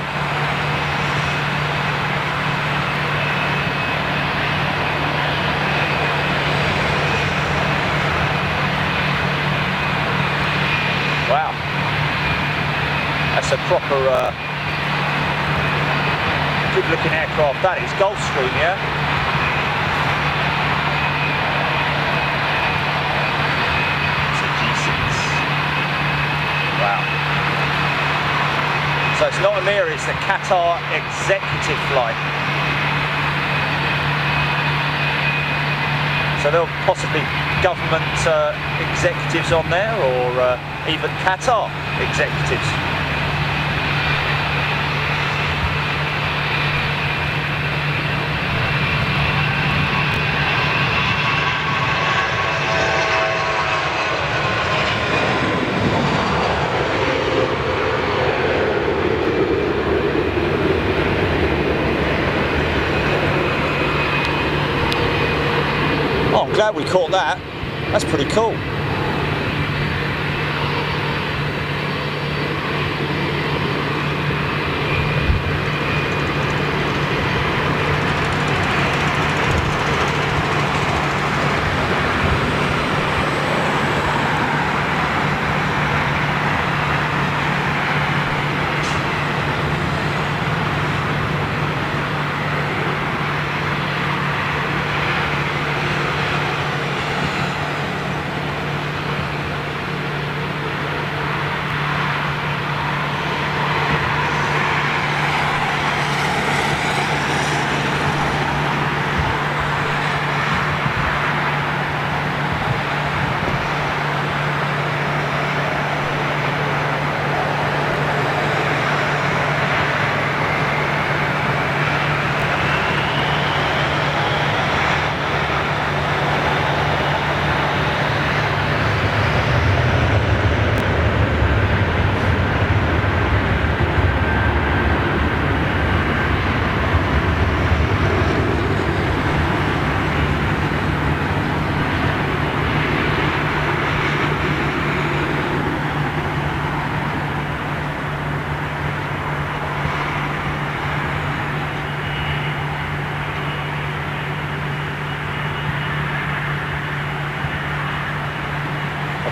Wow. That's a proper, good-looking aircraft. That is Gulfstream, yeah? Wow. So it's not Emiri, it's the Qatar executive flight. So there'll possibly government executives on there, or even Qatar executives. Oh, I'm glad we caught that. That's pretty cool.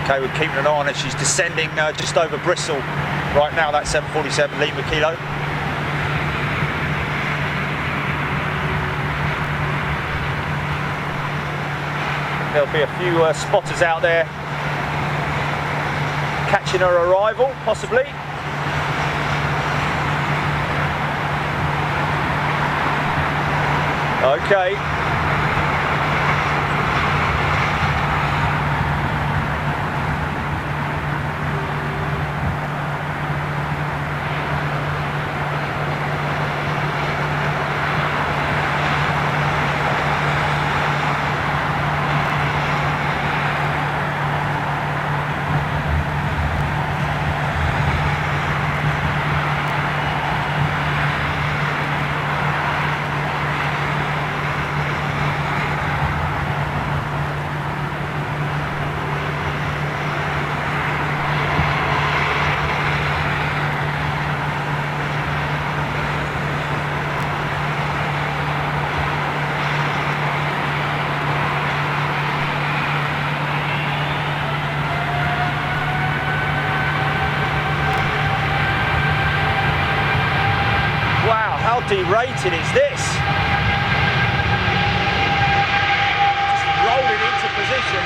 Okay, we're keeping an eye on it. She's descending just over Bristol right now, that 747 Lima Kilo. There'll be a few spotters out there catching her arrival, possibly. Okay. How derated is this? Just rolling into position.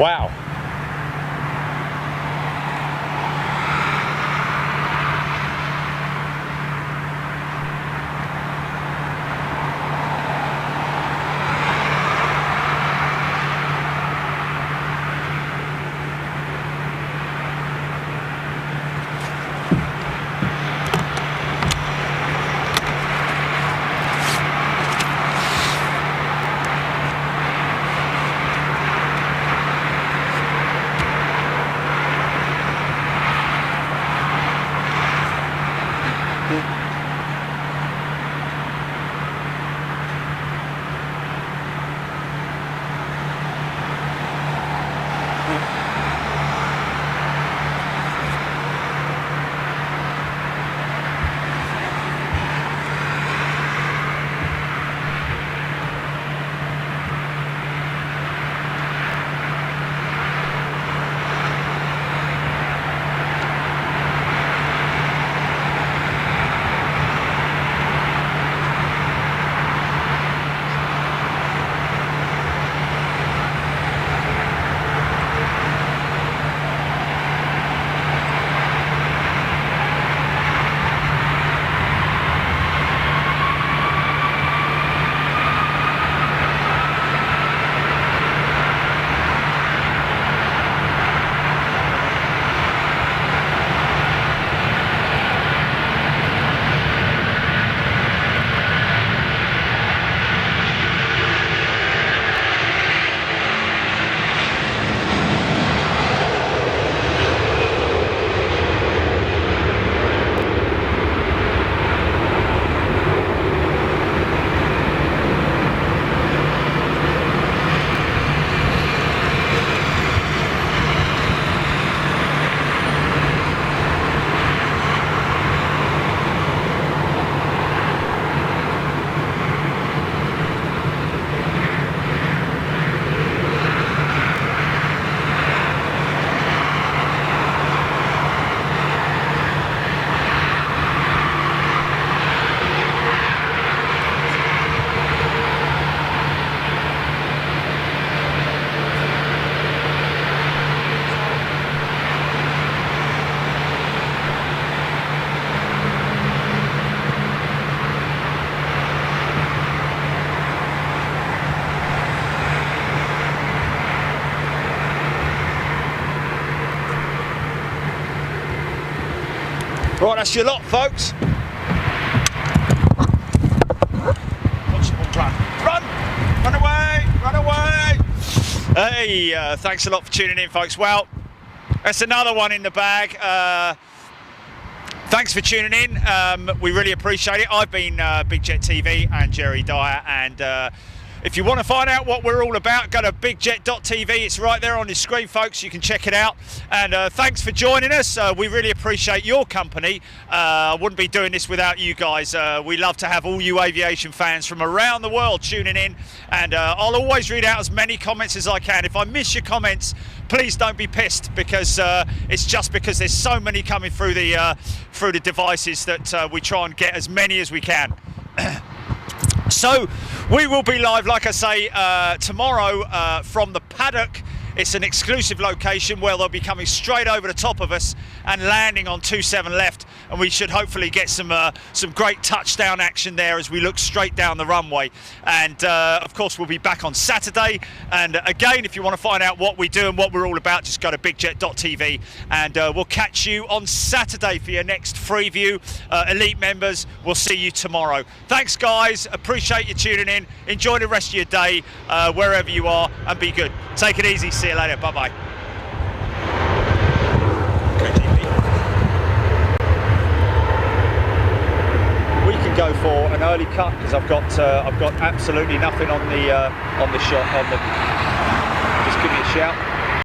Wow. Right, that's your lot, folks. Watch the ball run. Run away, run away. Hey, thanks a lot for tuning in, folks. Well, that's another one in the bag. Thanks for tuning in. We really appreciate it. I've been Big Jet TV and Jerry Dyer, and if you want to find out what we're all about, go to bigjet.tv. It's right there on your screen, folks. You can check it out. And thanks for joining us. We really appreciate your company. I wouldn't be doing this without you guys. We love to have all you aviation fans from around the world tuning in. And I'll always read out as many comments as I can. If I miss your comments, please don't be pissed, because it's just because there's so many coming through the devices that we try and get as many as we can. So we will be live, like I say, tomorrow from the paddock. It's an exclusive location where they'll be coming straight over the top of us and landing on 27 left, and we should hopefully get some great touchdown action there as we look straight down the runway. And of course we'll be back on Saturday, and again, if you want to find out what we do and what we're all about, just go to bigjet.tv, and we'll catch you on Saturday for your next free view. Elite members, we'll see you tomorrow. Thanks guys, appreciate you tuning in. Enjoy the rest of your day wherever you are, and be good. Take it easy. See you later. Bye bye. We can go for an early cut because I've got absolutely nothing on the shot. Just give me a shout.